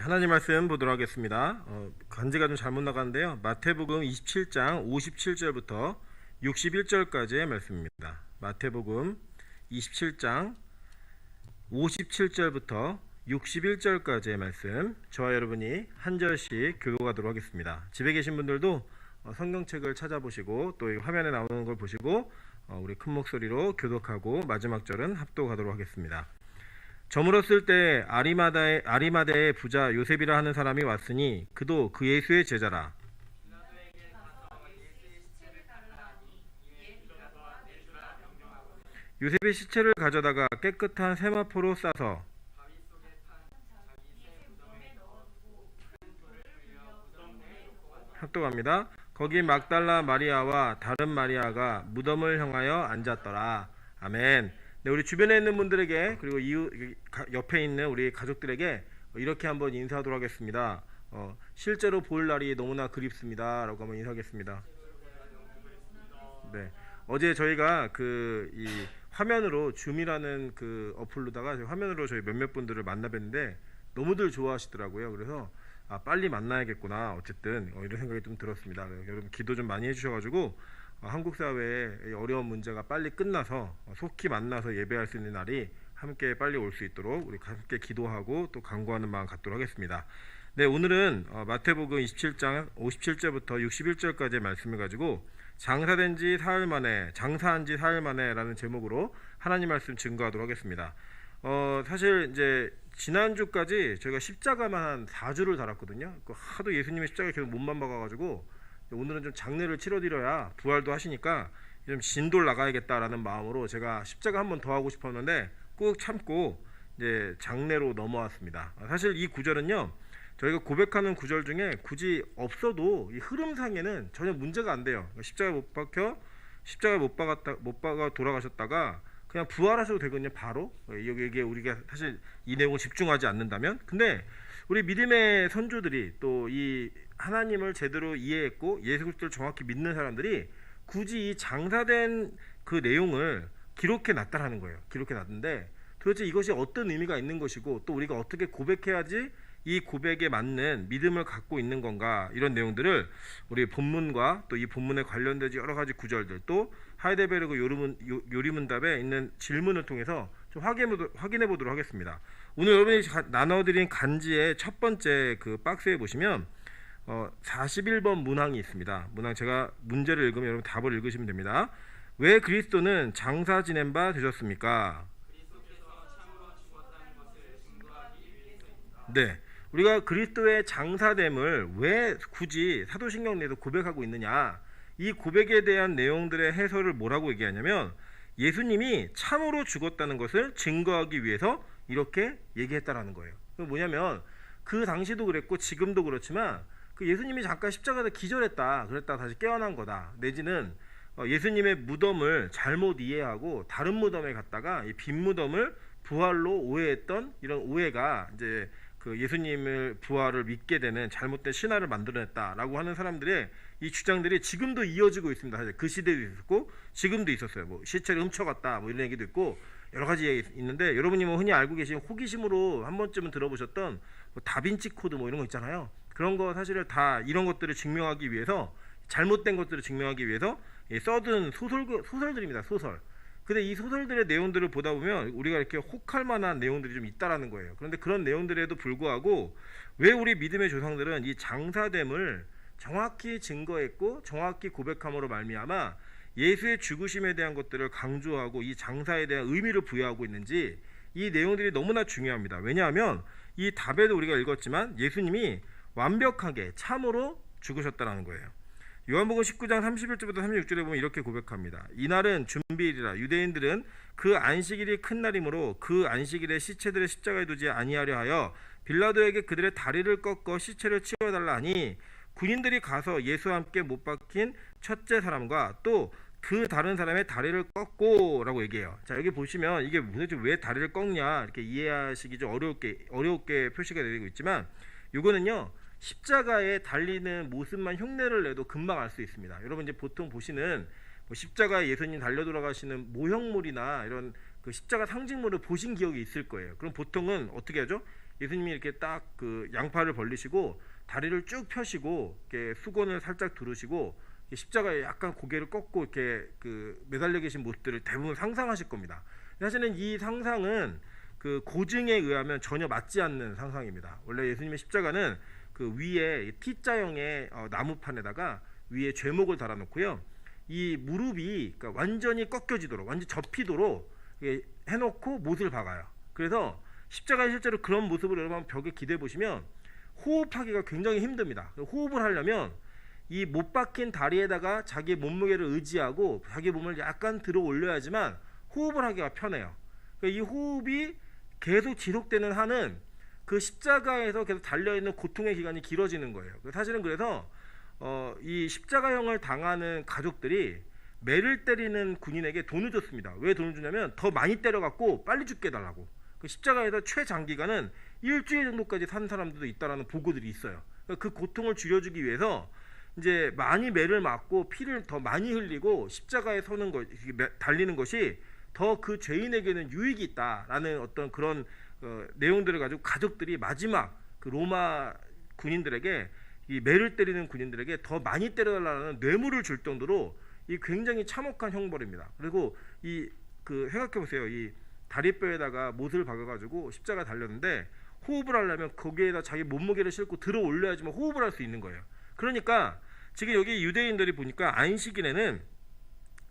하나님 말씀 보도록 하겠습니다. 간지가 좀 잘못 나갔는데요. 마태복음 27장 57절부터 61절까지의 말씀입니다. 마태복음 27장 57절부터 61절까지의 말씀, 저와 여러분이 한 절씩 교독하도록 하겠습니다. 집에 계신 분들도 성경책을 찾아보시고 또 화면에 나오는 걸 보시고 우리 큰 목소리로 교독하고 마지막 절은 합독하도록 하겠습니다. 저물었을 때 아리마다의 부자 요셉이라 하는 사람이 왔으니 그도 그 예수의 제자라. 요셉의 시체를 가져다가 깨끗한 세마포로 싸서 합독합니다. 거기 막달라 마리아와 다른 마리아가 무덤을 향하여 앉았더라. 아멘. 네, 우리 주변에 있는 분들에게 그리고 이웃 옆에 있는 우리 가족들에게 이렇게 한번 인사하도록 하겠습니다. 실제로 볼 날이 너무나 그립습니다. 라고 한번 인사하겠습니다. 네, 어제 저희가 이 화면으로 줌이라는 그 어플로다가 화면으로 저희 몇몇 분들을 만나뵀는데 너무들 좋아하시더라고요. 그래서 빨리 만나야겠구나. 어쨌든 이런 생각이 좀 들었습니다. 여러분 기도 좀 많이 해주셔가지고 한국 사회의 어려운 문제가 빨리 끝나서 속히 만나서 예배할 수 있는 날이 함께 빨리 올 수 있도록 우리 함께 기도하고 또 간구하는 마음 갖도록 하겠습니다. 네, 오늘은 마태복음 27장 57절부터 61절까지의 말씀을 가지고 장사한 지 사흘 만에 라는 제목으로 하나님 말씀 증거하도록 하겠습니다. 사실 이제 지난주까지 저희가 십자가만 한 4주를 달았거든요. 하도 예수님의 십자가 계속 못만 박아가지고 오늘은 좀 장례를 치러드려야 부활도 하시니까 좀 진도를 나가야겠다라는 마음으로 제가 십자가 한 번 더 하고 싶었는데 꾹 참고 이제 장례로 넘어왔습니다. 사실 이 구절은요, 저희가 고백하는 구절 중에 굳이 없어도 이 흐름상에는 전혀 문제가 안 돼요. 십자가 못 박아 돌아가셨다가 그냥 부활하셔도 되거든요. 바로 이게 우리가 사실 이 내용을 집중하지 않는다면. 근데 우리 믿음의 선조들이 또 이 하나님을 제대로 이해했고 예수 그리스도를 정확히 믿는 사람들이 굳이 이 장사된 그 내용을 기록해 놨다라는 거예요. 기록해 놨는데 도대체 이것이 어떤 의미가 있는 것이고 또 우리가 어떻게 고백해야지 이 고백에 맞는 믿음을 갖고 있는 건가, 이런 내용들을 우리 본문과 또 이 본문에 관련되지 여러 가지 구절들, 또 하이데베르그 요리문답에 있는 질문을 통해서 좀 확인해 보도록 하겠습니다. 오늘 여러분이 나눠드린 간지의 첫 번째 그 박스에 보시면 41번 문항이 있습니다. 문항 제가 문제를 읽으면 여러분 답을 읽으시면 됩니다. 왜 그리스도는 장사 지낸 바 되셨습니까? 네, 우리가 그리스도의 장사됨을 왜 굳이 사도신경 내에서 고백하고 있느냐, 이 고백에 대한 내용들의 해설을 뭐라고 얘기하냐면 예수님이 참으로 죽었다는 것을 증거하기 위해서 이렇게 얘기했다라는 거예요. 뭐냐면 그 당시도 그랬고 지금도 그렇지만 그 예수님이 잠깐 십자가에서 기절했다 그랬다 다시 깨어난 거다, 내지는 예수님의 무덤을 잘못 이해하고 다른 무덤에 갔다가 이 빈 무덤을 부활로 오해했던 이런 오해가 이제 그 예수님을 부활을 믿게 되는 잘못된 신화를 만들어냈다라고 하는 사람들의 이 주장들이 지금도 이어지고 있습니다. 사실 그 시대도 있었고 지금도 있었어요. 뭐 시체를 훔쳐갔다 뭐 이런 얘기도 있고 여러 가지 얘기 있는데, 여러분이 뭐 흔히 알고 계신 호기심으로 한 번쯤은 들어보셨던 뭐 다빈치 코드 뭐 이런 거 있잖아요. 그런 거 사실은 다 이런 것들을 증명하기 위해서, 잘못된 것들을 증명하기 위해서 써둔 소설들입니다. 소설. 근데 이 소설들의 내용들을 보다 보면 우리가 이렇게 혹할 만한 내용들이 좀 있다라는 거예요. 그런데 그런 내용들에도 불구하고 왜 우리 믿음의 조상들은 이 장사됨을 정확히 증거했고 정확히 고백함으로 말미암아 예수의 죽으심에 대한 것들을 강조하고 이 장사에 대한 의미를 부여하고 있는지, 이 내용들이 너무나 중요합니다. 왜냐하면 이 답에도 우리가 읽었지만 예수님이 완벽하게 참으로 죽으셨다는 거예요. 요한복음 19장 31절부터 36절에 보면 이렇게 고백합니다. 이날은 준비일이라 유대인들은 그 안식일이 큰 날이므로 그 안식일에 시체들의 십자가에 두지 아니하려 하여 빌라도에게 그들의 다리를 꺾어 시체를 치워달라 하니, 군인들이 가서 예수와 함께 못 박힌 첫째 사람과 또 그 다른 사람의 다리를 꺾고 라고 얘기해요. 자, 여기 보시면 이게 도대체 왜 다리를 꺾냐 이렇게 이해하시기 좀 어렵게 표시가 되고 있지만, 이거는요 십자가에 달리는 모습만 흉내를 내도 금방 알 수 있습니다. 여러분 이제 보통 보시는 십자가에 예수님 달려 돌아가시는 모형물이나 이런 그 십자가 상징물을 보신 기억이 있을 거예요. 그럼 보통은 어떻게 하죠? 예수님이 이렇게 딱 그 양팔을 벌리시고 다리를 쭉 펴시고 이렇게 수건을 살짝 두르시고 십자가에 약간 고개를 꺾고 이렇게 그 매달려 계신 모습들을 대부분 상상하실 겁니다. 사실은 이 상상은 그 고증에 의하면 전혀 맞지 않는 상상입니다. 원래 예수님의 십자가는 그 위에 T자형의 나무판에다가 위에 죄목을 달아놓고요. 이 무릎이 그러니까 완전히 꺾여지도록, 완전 접히도록 해놓고 못을 박아요. 그래서 십자가에 실제로 그런 모습을 여러분 벽에 기대해 보시면 호흡하기가 굉장히 힘듭니다. 호흡을 하려면 이 못 박힌 다리에다가 자기 몸무게를 의지하고 자기 몸을 약간 들어 올려야지만 호흡을 하기가 편해요. 그러니까 이 호흡이 계속 지속되는 한은 그 십자가에서 계속 달려있는 고통의 기간이 길어지는 거예요. 사실은 그래서 이 십자가형을 당하는 가족들이 매를 때리는 군인에게 돈을 줬습니다. 왜 돈을 주냐면 더 많이 때려갖고 빨리 죽게 해달라고. 그 십자가에서 최장기간은 일주일 정도까지 산 사람들도 있다라는 보고들이 있어요. 그 고통을 줄여주기 위해서 이제 많이 매를 맞고 피를 더 많이 흘리고 십자가에 서는 것, 달리는 것이 더 그 죄인에게는 유익이 있다라는 어떤 그런 내용들을 가지고 가족들이 마지막 그 로마 군인들에게 이 매를 때리는 군인들에게 더 많이 때려달라는 뇌물을 줄 정도로 이 굉장히 참혹한 형벌입니다. 그리고 이 그 생각해 보세요. 이 다리뼈에다가 못을 박아가지고 십자가 달렸는데 호흡을 하려면 거기에다 자기 몸무게를 싣고 들어 올려야지만 호흡을 할 수 있는 거예요. 그러니까 지금 여기 유대인들이 보니까 안식일에는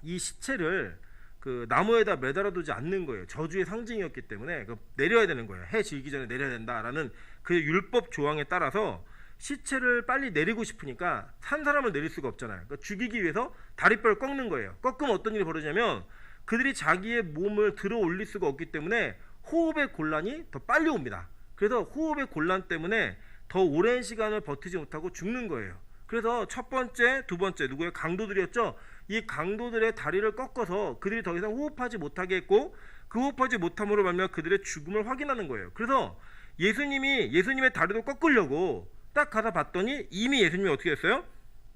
이 시체를 그 나무에다 매달아두지 않는 거예요. 저주의 상징이었기 때문에 내려야 되는 거예요. 해 지기 전에 내려야 된다라는 그 율법 조항에 따라서 시체를 빨리 내리고 싶으니까 산 사람을 내릴 수가 없잖아요. 그러니까 죽이기 위해서 다리뼈를 꺾는 거예요. 꺾으면 어떤 일이 벌어지냐면 그들이 자기의 몸을 들어 올릴 수가 없기 때문에 호흡의 곤란이 더 빨리 옵니다. 그래서 호흡의 곤란 때문에 더 오랜 시간을 버티지 못하고 죽는 거예요. 그래서 첫 번째, 두 번째 누구예요? 강도들이었죠. 이 강도들의 다리를 꺾어서 그들이 더 이상 호흡하지 못하게 했고 그 호흡하지 못함으로 말미암아 그들의 죽음을 확인하는 거예요. 그래서 예수님의 다리도 꺾으려고 딱 가서 봤더니 이미 예수님이 어떻게 했어요?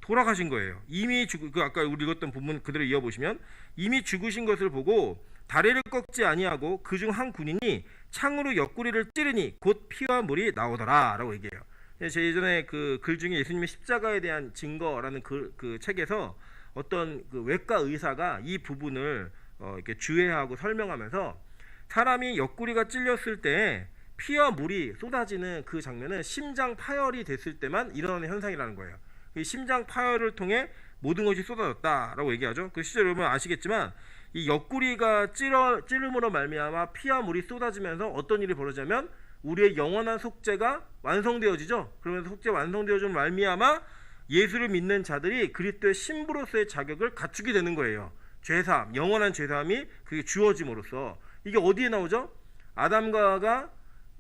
돌아가신 거예요. 이미 그 아까 우리 읽었던 부분 그대로 이어보시면 이미 죽으신 것을 보고 다리를 꺾지 아니하고 그중 한 군인이 창으로 옆구리를 찌르니 곧 피와 물이 나오더라라고 얘기해요. 제 예전에 그 글 중에 예수님의 십자가에 대한 증거라는 그 책에서 어떤 그 외과 의사가 이 부분을 이렇게 주의하고 설명하면서 사람이 옆구리가 찔렸을 때 피와 물이 쏟아지는 그 장면은 심장 파열이 됐을 때만 일어나는 현상이라는 거예요. 이 심장 파열을 통해 모든 것이 쏟아졌다라고 얘기하죠. 그 실제로 여러분 아시겠지만 이 옆구리가 찌름으로 말미암아 피와 물이 쏟아지면서 어떤 일이 벌어지냐면 우리의 영원한 속죄가 완성되어지죠. 그러면서 속죄 완성되어진 말미암아 예수를 믿는 자들이 그리스도의 신부로서의 자격을 갖추게 되는 거예요. 죄사함, 영원한 죄사함이 그게 주어짐으로써 이게 어디에 나오죠? 아담과 하와가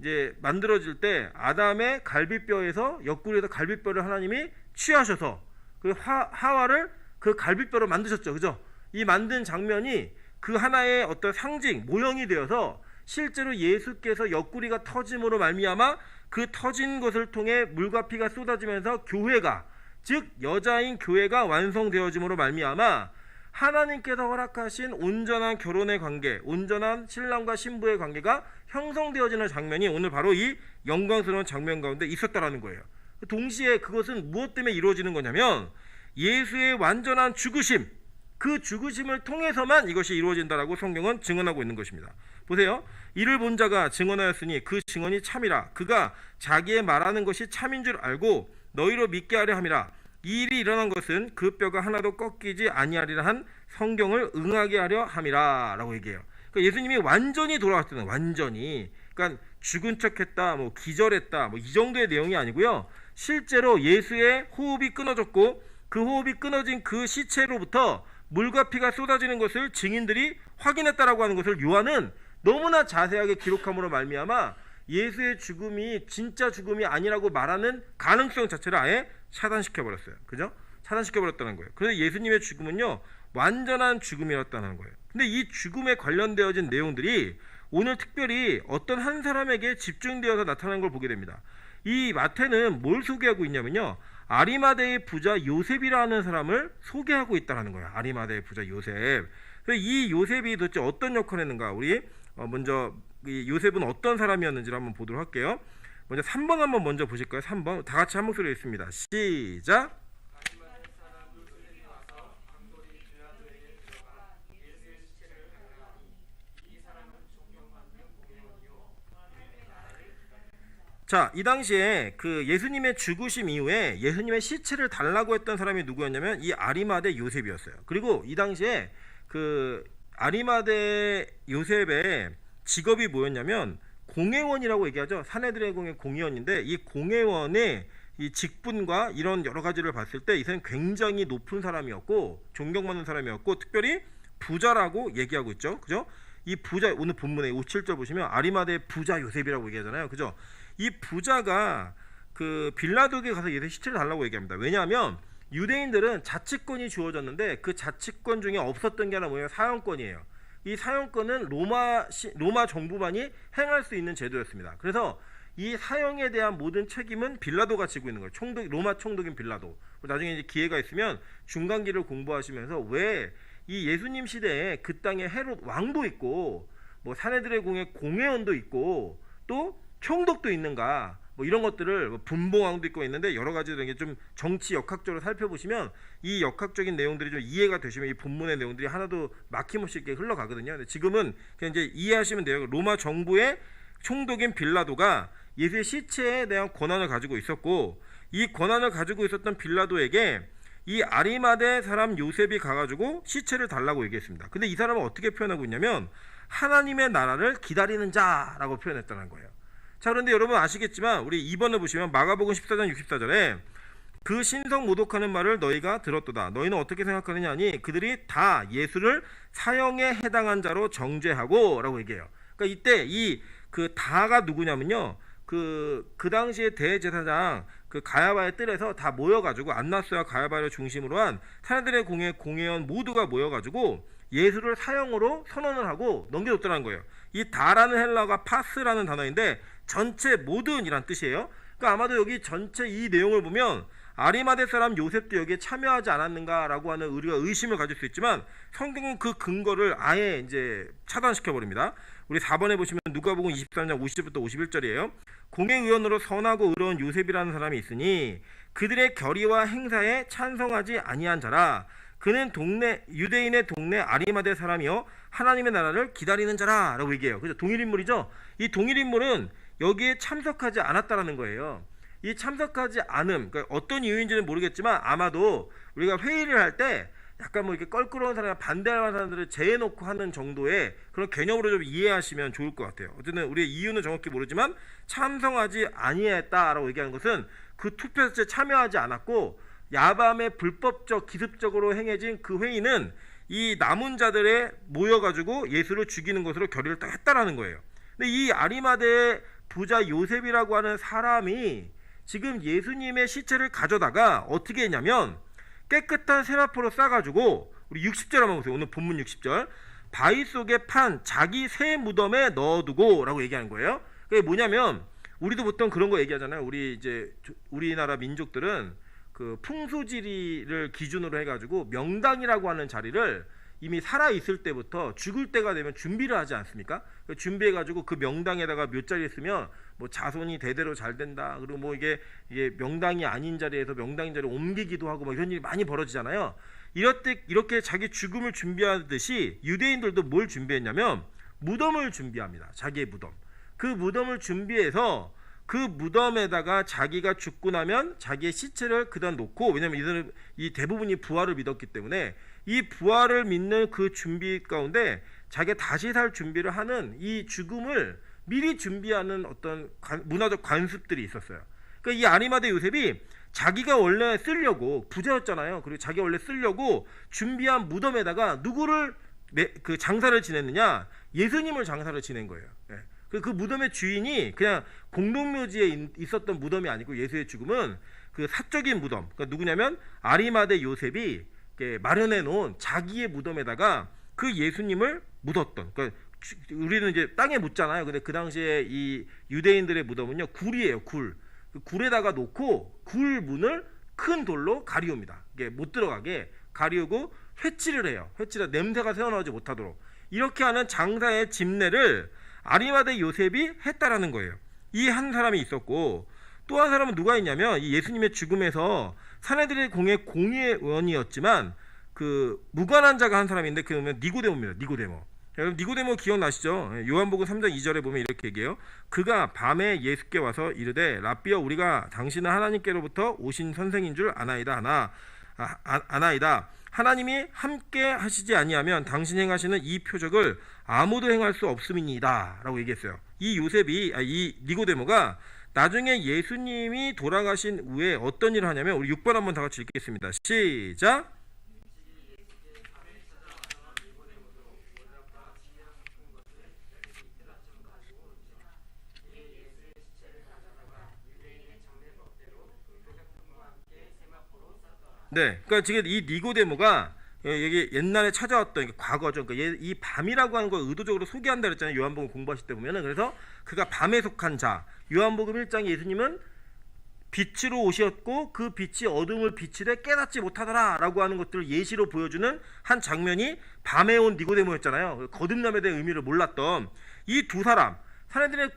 이제 만들어질 때 아담의 갈비뼈에서 옆구리에서 갈비뼈를 하나님이 취하셔서 그 하와를 그 갈비뼈로 만드셨죠. 그죠? 이 만든 장면이 그 하나의 어떤 상징, 모형이 되어서 실제로 예수께서 옆구리가 터짐으로 말미암아 그 터진 것을 통해 물과 피가 쏟아지면서 교회가 즉 여자인 교회가 완성되어짐으로 말미암아 하나님께서 허락하신 온전한 결혼의 관계, 온전한 신랑과 신부의 관계가 형성되어지는 장면이 오늘 바로 이 영광스러운 장면 가운데 있었다라는 거예요. 동시에 그것은 무엇 때문에 이루어지는 거냐면 예수의 완전한 죽으심, 그 죽으심을 통해서만 이것이 이루어진다라고 성경은 증언하고 있는 것입니다. 보세요. 이를 본 자가 증언하였으니 그 증언이 참이라. 그가 자기의 말하는 것이 참인 줄 알고 너희로 믿게 하려 함이라. 이 일이 일어난 것은 그 뼈가 하나도 꺾이지 아니하리라 한 성경을 응하게 하려 함이라 라고 얘기해요. 그러니까 예수님이 완전히 돌아왔다는, 완전히, 그러니까 죽은 척했다, 뭐 기절했다, 뭐 이 정도의 내용이 아니고요. 실제로 예수의 호흡이 끊어졌고 그 호흡이 끊어진 그 시체로부터 물과 피가 쏟아지는 것을 증인들이 확인했다라고 하는 것을 요한은 너무나 자세하게 기록함으로 말미암아 예수의 죽음이 진짜 죽음이 아니라고 말하는 가능성 자체를 아예 차단시켜버렸어요. 그죠? 차단시켜버렸다는 거예요. 그래서 예수님의 죽음은요 완전한 죽음이었다는 거예요. 근데 이 죽음에 관련되어진 내용들이 오늘 특별히 어떤 한 사람에게 집중되어서 나타나는 걸 보게 됩니다. 이 마태는 뭘 소개하고 있냐면요, 아리마대의 부자 요셉이라는 사람을 소개하고 있다는 거예요. 아리마대의 부자 요셉. 이 요셉이 도대체 어떤 역할을 했는가? 우리 먼저 이 요셉은 어떤 사람이었는지를 한번 보도록 할게요. 먼저 3번 한번 먼저 보실까요? 3번 다 같이 한 목소리로 읽습니다. 시작. 자, 이 당시에 그 예수님의 죽으심 이후에 예수님의 시체를 달라고 했던 사람이 누구였냐면 이 아리마대 요셉이었어요. 그리고 이 당시에 그 아리마대 요셉의 직업이 뭐였냐면 공회원이라고 얘기하죠. 산헤드린의 공회원인데 이 공회원의 이 직분과 이런 여러 가지를 봤을 때 이 사람은 굉장히 높은 사람이었고 존경받는 사람이었고 특별히 부자라고 얘기하고 있죠. 그죠? 이 부자 오늘 본문에 57절 보시면 아리마대 부자 요셉이라고 얘기하잖아요. 그죠? 이 부자가 그 빌라도에게 가서 예수의 시체를 달라고 얘기합니다. 왜냐하면 유대인들은 자치권이 주어졌는데 그 자치권 중에 없었던 게 하나 뭐예요? 사형권이에요. 이 사형권은 로마 정부만이 행할 수 있는 제도였습니다. 그래서 이 사형에 대한 모든 책임은 빌라도가 지고 있는 거예요. 로마 총독인 빌라도. 나중에 이제 기회가 있으면 중간기를 공부하시면서 왜 이 예수님 시대에 그 땅에 헤롯 왕도 있고 뭐 산헤드린의 공회원도 있고 또 총독도 있는가 뭐 이런 것들을 분봉왕도 있고 있는데 여러 가지 이런 게 좀 정치 역학적으로 살펴보시면 이 역학적인 내용들이 좀 이해가 되시면 이 본문의 내용들이 하나도 막힘없이 이렇게 흘러가거든요. 근데 지금은 그냥 이제 이해하시면 돼요. 로마 정부의 총독인 빌라도가 예수의 시체에 대한 권한을 가지고 있었고 이 권한을 가지고 있었던 빌라도에게 이 아리마대 사람 요셉이 가가지고 시체를 달라고 얘기했습니다. 근데 이 사람은 어떻게 표현하고 있냐면 하나님의 나라를 기다리는 자라고 표현했다는 거예요. 자, 그런데 여러분 아시겠지만 우리 2번을 보시면 마가복음 14장 64절에 그 신성 모독하는 말을 너희가 들었도다. 너희는 어떻게 생각하느냐 하니 그들이 다 예수를 사형에 해당한 자로 정죄하고 라고 얘기해요. 그러니까 이때 이 그 다가 누구냐면요. 그 당시에 대제사장 그 가야바의 뜰에서 다 모여가지고 안나스와 가야바를 중심으로 한 산헤드린 공회원 모두가 모여가지고 예수를 사형으로 선언을 하고 넘겨줬다는 거예요. 이 다라는 헬라어가 파스라는 단어인데 전체 모든이란 뜻이에요. 그러니까 아마도 여기 전체 이 내용을 보면 아리마대 사람 요셉도 여기에 참여하지 않았는가라고 하는 우리가 의심을 가질 수 있지만 성경은 그 근거를 아예 이제 차단시켜 버립니다. 우리 4번에 보시면 누가복음 23장 50부터 51절이에요. 공회의원으로 선하고 의로운 요셉이라는 사람이 있으니 그들의 결의와 행사에 찬성하지 아니한 자라. 그는 유대인의 동네 아리마대 사람이요 하나님의 나라를 기다리는 자라라고 얘기해요. 그죠? 동일 인물이죠. 이 동일 인물은 여기에 참석하지 않았다라는 거예요. 이 참석하지 않음, 그러니까 어떤 이유인지는 모르겠지만 아마도 우리가 회의를 할 때 약간 뭐 이렇게 껄끄러운 사람이나 반대하는 사람들을 제해놓고 하는 정도의 그런 개념으로 좀 이해하시면 좋을 것 같아요. 어쨌든 우리의 이유는 정확히 모르지만 참석하지 아니했다라고 얘기하는 것은 그 투표에 참여하지 않았고 야밤에 불법적 기습적으로 행해진 그 회의는 이 남은 자들에 모여가지고 예수를 죽이는 것으로 결의를 딱 했다라는 거예요. 근데 이 아리마대 부자 요셉이라고 하는 사람이 지금 예수님의 시체를 가져다가 어떻게 했냐면 깨끗한 세마포로 싸가지고 우리 60절 한번 보세요. 오늘 본문 60절 바위 속에 판 자기 새 무덤에 넣어두고 라고 얘기하는 거예요. 그게 뭐냐면 우리도 보통 그런 거 얘기하잖아요. 우리나라 민족들은 그 풍수지리를 기준으로 해가지고 명당이라고 하는 자리를 이미 살아있을 때부터 죽을 때가 되면 준비를 하지 않습니까? 준비해가지고 그 명당에다가 몇 자리 있으면 뭐 자손이 대대로 잘 된다. 그리고 뭐 이게 명당이 아닌 자리에서 명당인 자리를 옮기기도 하고 뭐 이런 일이 많이 벌어지잖아요. 이렇게 자기 죽음을 준비하듯이 유대인들도 뭘 준비했냐면 무덤을 준비합니다. 자기의 무덤. 그 무덤을 준비해서 그 무덤에다가 자기가 죽고 나면 자기의 시체를 그다 놓고 왜냐면 이들은 이 대부분이 부활을 믿었기 때문에 이 부활을 믿는 그 준비 가운데 자기가 다시 살 준비를 하는 이 죽음을 미리 준비하는 어떤 문화적 관습들이 있었어요. 그러니까 이 아리마대 요셉이 자기가 원래 쓰려고 부자였잖아요. 그리고 자기가 원래 쓰려고 준비한 무덤에다가 누구를 그 장사를 지냈느냐? 예수님을 장사를 지낸 거예요. 그 무덤의 주인이 그냥 공동묘지에 있었던 무덤이 아니고 예수의 죽음은 그 사적인 무덤. 그러니까 누구냐면 아리마대 요셉이 마련해 놓은 자기의 무덤에다가 그 예수님을 묻었던. 그러니까 우리는 이제 땅에 묻잖아요. 근데 그 당시에 이 유대인들의 무덤은요 굴이에요. 굴. 그 굴에다가 놓고 굴 문을 큰 돌로 가리웁니다. 이게 못 들어가게 가리우고 회치를 해요. 회치를 냄새가 새어나오지 못하도록. 이렇게 하는 장사의 집례를 아리마대 요셉이 했다라는 거예요. 이 한 사람이 있었고, 또 한 사람은 누가 있냐면 이 예수님의 죽음에서 사내들의 공의 공의원이었지만 그 무관한 자가 한 사람인데 그러면 니고데모입니다. 니고데모. 여러분 니고데모 기억나시죠? 요한복음 3장 2절에 보면 이렇게 얘기해요. 그가 밤에 예수께 와서 이르되 라삐여 우리가 당신은 하나님께로부터 오신 선생인 줄 아나이다. 아나이다. 하나님이 함께 하시지 아니하면 당신 행하시는 이 표적을 아무도 행할 수 없음이니이다 라고 얘기했어요. 이 니고데모가 나중에 예수님이 돌아가신 후에 어떤 일을 하냐면, 우리 6번 한번 다 같이 읽겠습니다. 시작. 네, 그러니까 지금 이 니고데모가 여기 옛날에 찾아왔던 과거죠. 그러니까 이 밤이라고 하는 걸 의도적으로 소개한다 그랬잖아요. 요한복음 공부하실 때 보면은. 그래서 그가 밤에 속한 자. 요한복음 1장에 예수님은 빛으로 오셨고 그 빛이 어둠을 비치되 깨닫지 못하더라라고 하는 것들을 예시로 보여주는 한 장면이 밤에 온 니고데모였잖아요. 거듭남에 대한 의미를 몰랐던 이 두 사람, 사내들의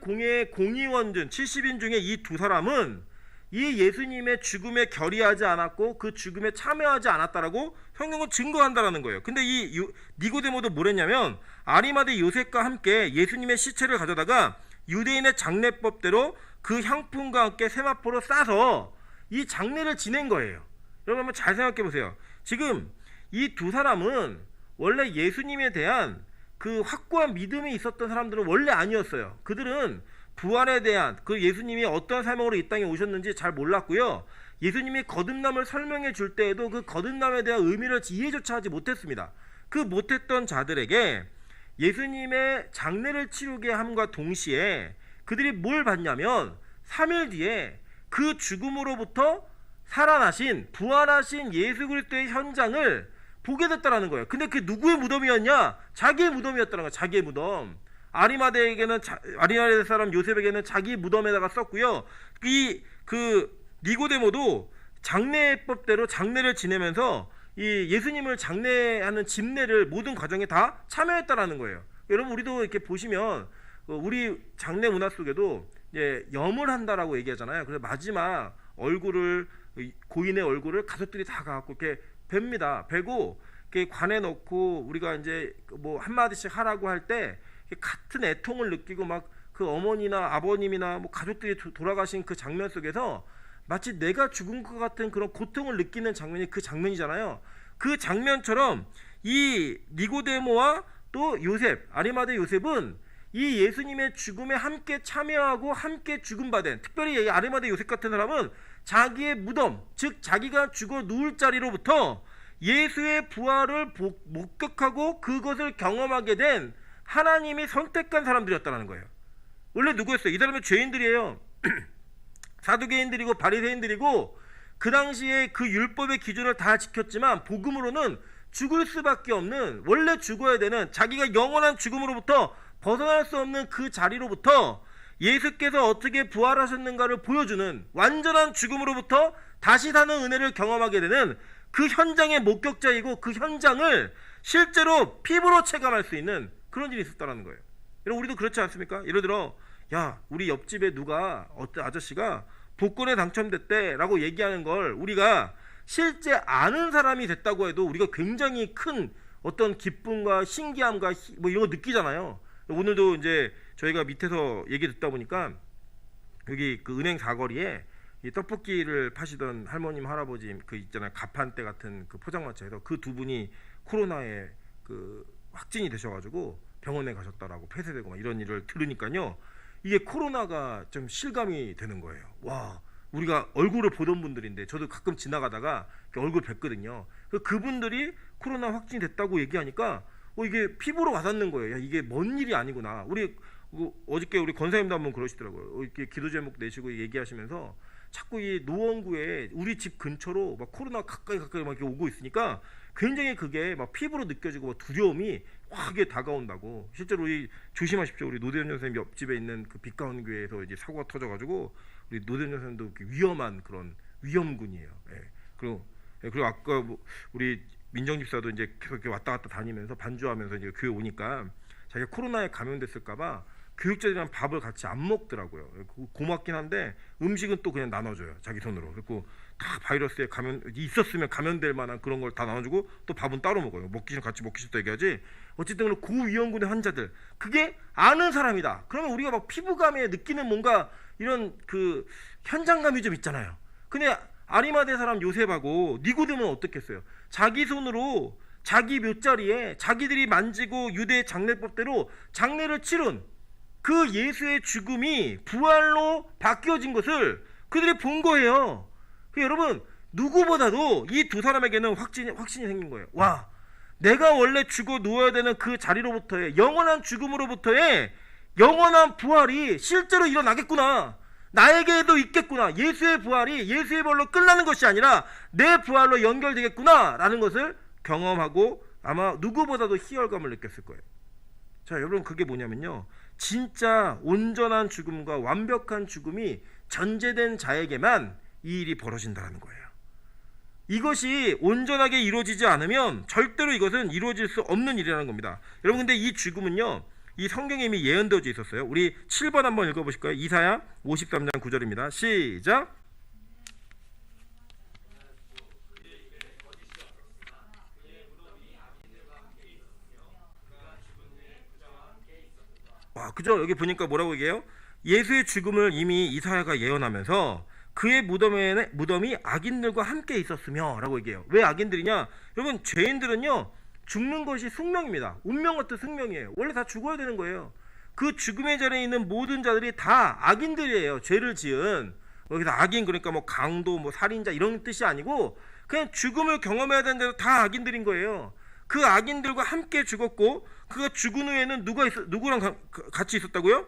공의원들 70인 중에 이 두 사람은 이 예수님의 죽음에 결의하지 않았고 그 죽음에 참여하지 않았다라고 성경은 증거한다라는 거예요. 근데 이 니고데모도 뭐랬냐면 아리마대 요셉과 함께 예수님의 시체를 가져다가 유대인의 장례법대로 그 향품과 함께 세마포로 싸서 이 장례를 지낸 거예요. 여러분 한번 잘 생각해 보세요. 지금 이 두 사람은 원래 예수님에 대한 그 확고한 믿음이 있었던 사람들은 원래 아니었어요. 그들은 부활에 대한 그 예수님이 어떤 사명으로 이 땅에 오셨는지 잘 몰랐고요. 예수님이 거듭남을 설명해 줄 때에도 그 거듭남에 대한 의미를 이해조차 하지 못했습니다. 그 못했던 자들에게 예수님의 장례를 치르게 함과 동시에 그들이 뭘 봤냐면 3일 뒤에 그 죽음으로부터 살아나신 부활하신 예수 그리스도의 현장을 보게 됐다라는 거예요. 근데 그게 누구의 무덤이었냐? 자기의 무덤이었다는 거예요. 자기의 무덤. 아리마대 사람 요셉에게는 자기 무덤에다가 썼고요. 그 니고데모도 장례법대로 장례를 지내면서 이 예수님을 장례하는 집례를 모든 과정에 다 참여했다라는 거예요. 여러분 우리도 이렇게 보시면 우리 장례 문화 속에도 이제 염을 한다라고 얘기하잖아요. 그래서 마지막 고인의 얼굴을 가족들이 다 가갖고 이렇게 뵙니다. 베고 이렇게 관에 넣고 우리가 이제 뭐 한마디씩 하라고 할 때 같은 애통을 느끼고 막 그 어머니나 아버님이나 뭐 가족들이 돌아가신 그 장면 속에서 마치 내가 죽은 것 같은 그런 고통을 느끼는 장면이 그 장면이잖아요. 그 장면처럼 이 니고데모와 또 요셉, 아리마대 요셉은 이 예수님의 죽음에 함께 참여하고 함께 죽음받은, 특별히 아리마대 요셉 같은 사람은 자기의 무덤, 즉 자기가 죽어 누울 자리로부터 예수의 부활을 목격하고 그것을 경험하게 된 하나님이 선택한 사람들이었다는 거예요. 원래 누구였어요? 이 사람이 죄인들이에요. 사두개인들이고 바리새인들이고 그 당시에 그 율법의 기준을 다 지켰지만 복음으로는 죽을 수밖에 없는, 원래 죽어야 되는, 자기가 영원한 죽음으로부터 벗어날 수 없는 그 자리로부터 예수께서 어떻게 부활하셨는가를 보여주는, 완전한 죽음으로부터 다시 사는 은혜를 경험하게 되는 그 현장의 목격자이고 그 현장을 실제로 피부로 체감할 수 있는 그런 일이 있었다는 거예요. 여러분 우리도 그렇지 않습니까? 예를 들어 우리 옆집에 누가 어떤 아저씨가 복권에 당첨됐대 라고 얘기하는 걸 우리가 실제 아는 사람이 됐다고 해도 우리가 굉장히 큰 어떤 기쁨과 신기함과 뭐 이런 거 느끼잖아요. 오늘도 이제 저희가 밑에서 얘기 듣다 보니까 여기 그 은행 사거리에 이 떡볶이를 파시던 할머님 할아버지 그 있잖아요, 가판대 같은 그 포장마차에서 그 두 분이 코로나에 그 확진이 되셔가지고 병원에 가셨다라고 폐쇄되고 막 이런 일을 들으니까요, 이게 코로나가 좀 실감이 되는 거예요. 와, 우리가 얼굴을 보던 분들인데 저도 가끔 지나가다가 얼굴 뵀거든요. 그분들이 코로나 확진이 됐다고 얘기하니까 이게 피부로 와닿는 거예요. 야, 이게 먼 일이 아니구나. 우리 어저께 우리 권사님도 한번 그러시더라고요. 이렇게 기도 제목 내시고 얘기하시면서 자꾸 이 노원구에 우리 집 근처로 막 코로나 가까이 막 이렇게 오고 있으니까 굉장히 그게 막 피부로 느껴지고 막 두려움이 확 다가온다고. 실제로 우리 조심하십시오. 우리 노대현 선생님 옆집에 있는 그 빛가운 교회에서 이제 사고가 터져가지고 우리 노대현 선생님도 위험한 그런 위험군이에요. 예. 그리고 아까 우리 민정 집사도 이제 계속 이렇게 왔다 갔다 다니면서 반주하면서 이제 교회 오니까 자기가 코로나에 감염됐을까봐 교육자들이랑 밥을 같이 안 먹더라고요. 고맙긴 한데 음식은 또 그냥 나눠줘요. 자기 손으로. 그리고 다 바이러스에 있었으면 감염될 만한 그런 걸 다 나눠주고 또 밥은 따로 먹어요. 먹기 싫으면 같이 먹기 싫다 얘기하지. 어쨌든 고위험군의 환자들, 그게 아는 사람이다. 그러면 우리가 막 피부감에 느끼는 뭔가 이런 그 현장감이 좀 있잖아요. 근데 아리마대 사람 요셉하고 니고데모는 어떻겠어요? 자기 손으로 자기 묘자리에 자기들이 만지고 유대 장례법대로 장례를 치른 그 예수의 죽음이 부활로 바뀌어진 것을 그들이 본 거예요. 여러분, 누구보다도 이 두 사람에게는 확신이 생긴 거예요. 와, 내가 원래 죽어 누워야 되는 그 자리로부터의 영원한 죽음으로부터의 영원한 부활이 실제로 일어나겠구나. 나에게도 있겠구나. 예수의 부활이 예수의 부활로 끝나는 것이 아니라 내 부활로 연결되겠구나 라는 것을 경험하고 아마 누구보다도 희열감을 느꼈을 거예요. 자, 여러분, 그게 뭐냐면요, 진짜 온전한 죽음과 완벽한 죽음이 전제된 자에게만 이 일이 벌어진다는 거예요. 이것이 온전하게 이루어지지 않으면 절대로 이것은 이루어질 수 없는 일이라는 겁니다. 여러분, 근데 이 죽음은요, 이 성경에 이미 예언되어 있었어요. 우리 7번 한번 읽어보실까요? 이사야 53장 9절입니다. 시작. 와, 그죠? 여기 보니까 뭐라고 얘기해요? 예수의 죽음을 이미 이사야가 예언하면서 그의 무덤이 악인들과 함께 있었으며 라고 얘기해요. 왜 악인들이냐? 여러분, 죄인들은요, 죽는 것이 숙명입니다. 운명 같은 숙명이에요. 원래 다 죽어야 되는 거예요. 그 죽음의 자리에 있는 모든 자들이 다 악인들이에요. 죄를 지은. 여기서 악인, 그러니까 뭐 강도, 뭐 살인자 이런 뜻이 아니고 그냥 죽음을 경험해야 되는 데도 다 악인들인 거예요. 그 악인들과 함께 죽었고, 그가 죽은 후에는 누구랑 같이 있었다고요?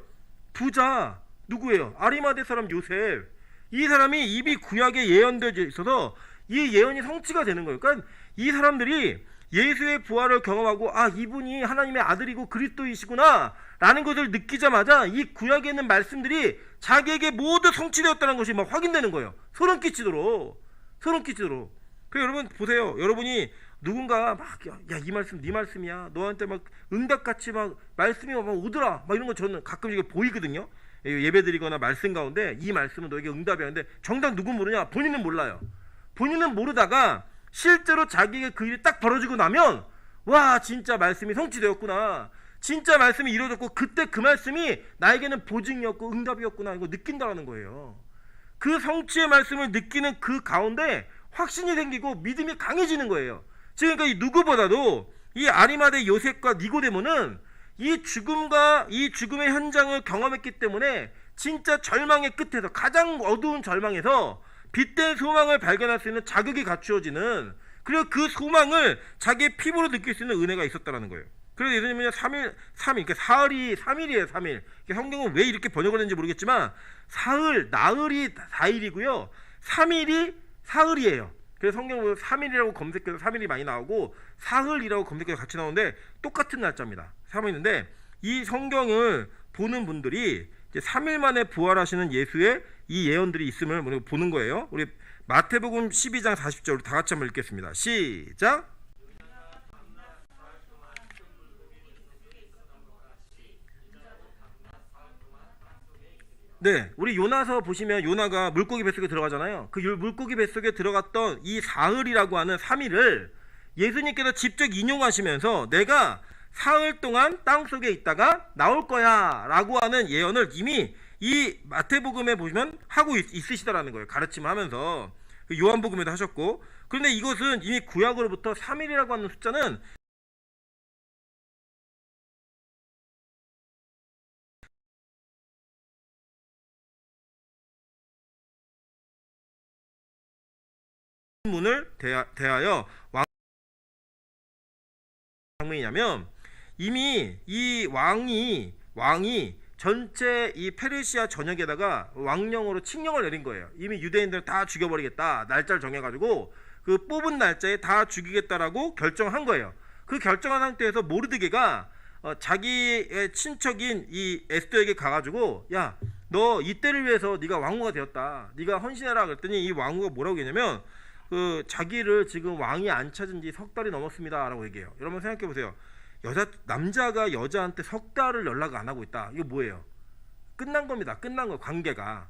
부자. 누구예요? 아리마대 사람 요셉. 이 사람이 이미 구약에 예언되어 있어서 이 예언이 성취가 되는 거예요. 그러니까 이 사람들이 예수의 부활을 경험하고, 아, 이분이 하나님의 아들이고 그리스도이시구나 라는 것을 느끼자마자 이 구약에 있는 말씀들이 자기에게 모두 성취되었다는 것이 막 확인되는 거예요. 소름 끼치도록. 그래서 여러분 보세요. 여러분이 누군가 막, 야, 이 말씀 네 말씀이야, 너한테 막 응답같이 막 말씀이 막 오더라, 막 이런 거 저는 가끔 이게 보이거든요. 예배 드리거나 말씀 가운데 이 말씀은 너에게 응답이야. 근데 정작 누군 모르냐? 본인은 몰라요. 본인은 모르다가 실제로 자기에게 그 일이 딱 벌어지고 나면, 와, 진짜 말씀이 성취되었구나, 진짜 말씀이 이루어졌고, 그때 그 말씀이 나에게는 보증이었고 응답이었구나, 이거 느낀다는 거예요. 그 성취의 말씀을 느끼는 그 가운데 확신이 생기고 믿음이 강해지는 거예요. 그러니까 이 누구보다도 이 아리마대 요셉과 니고데모는 이 죽음의 현장을 경험했기 때문에 진짜 절망의 끝에서, 가장 어두운 절망에서 빛된 소망을 발견할 수 있는 자격이 갖추어지는, 그리고 그 소망을 자기의 피부로 느낄 수 있는 은혜가 있었다는 거예요. 그래서 예수님은요, 3일, 그러니까 사흘이 3일이에요. 3일. 성경은 왜 이렇게 번역을 했는지 모르겠지만 나흘이 4일이고요, 3일이 사흘이에요. 그래서 성경은 3일이라고 검색해서 3일이 많이 나오고 사흘이라고 검색해서 같이 나오는데 똑같은 날짜입니다. 3일인데 이 성경을 보는 분들이 이제 3일 만에 부활하시는 예수의 이 예언들이 있음을 보는 거예요. 우리 마태복음 12장 40절 다 같이 한번 읽겠습니다. 시작. 네, 우리 요나서 보시면 요나가 물고기 뱃속에 들어가잖아요. 그 물고기 뱃속에 들어갔던 이 사흘이라고 하는 3일을 예수님께서 직접 인용하시면서 내가 사흘 동안 땅속에 있다가 나올 거야 라고 하는 예언을 이미 이 마태복음에 보시면 하고 있으시다라는 거예요. 가르침을 하면서. 요한복음에도 하셨고. 그런데 이것은 이미 구약으로부터 3일이라고 하는 숫자는 문을 대하여 왕이냐면, 이미 이 왕이 전체 이 페르시아 전역에다가 왕령으로 칙령을 내린 거예요. 이미 유대인들 다 죽여버리겠다, 날짜를 정해가지고 그 뽑은 날짜에 다 죽이겠다라고 결정한 거예요. 그 결정한 상태에서 모르드게가 자기의 친척인 이 에스더에게 가가지고, 야, 너 이때를 위해서 네가 왕후가 되었다, 네가 헌신해라 그랬더니 이 왕후가 뭐라고 했냐면, 자기를 지금 왕이 안 찾은 지 석 달이 넘었습니다 라고 얘기해요. 여러분 생각해 보세요. 남자가 여자한테 석 달을 연락 안 하고 있다. 이거 뭐예요? 끝난 겁니다. 끝난 거예요. 관계가.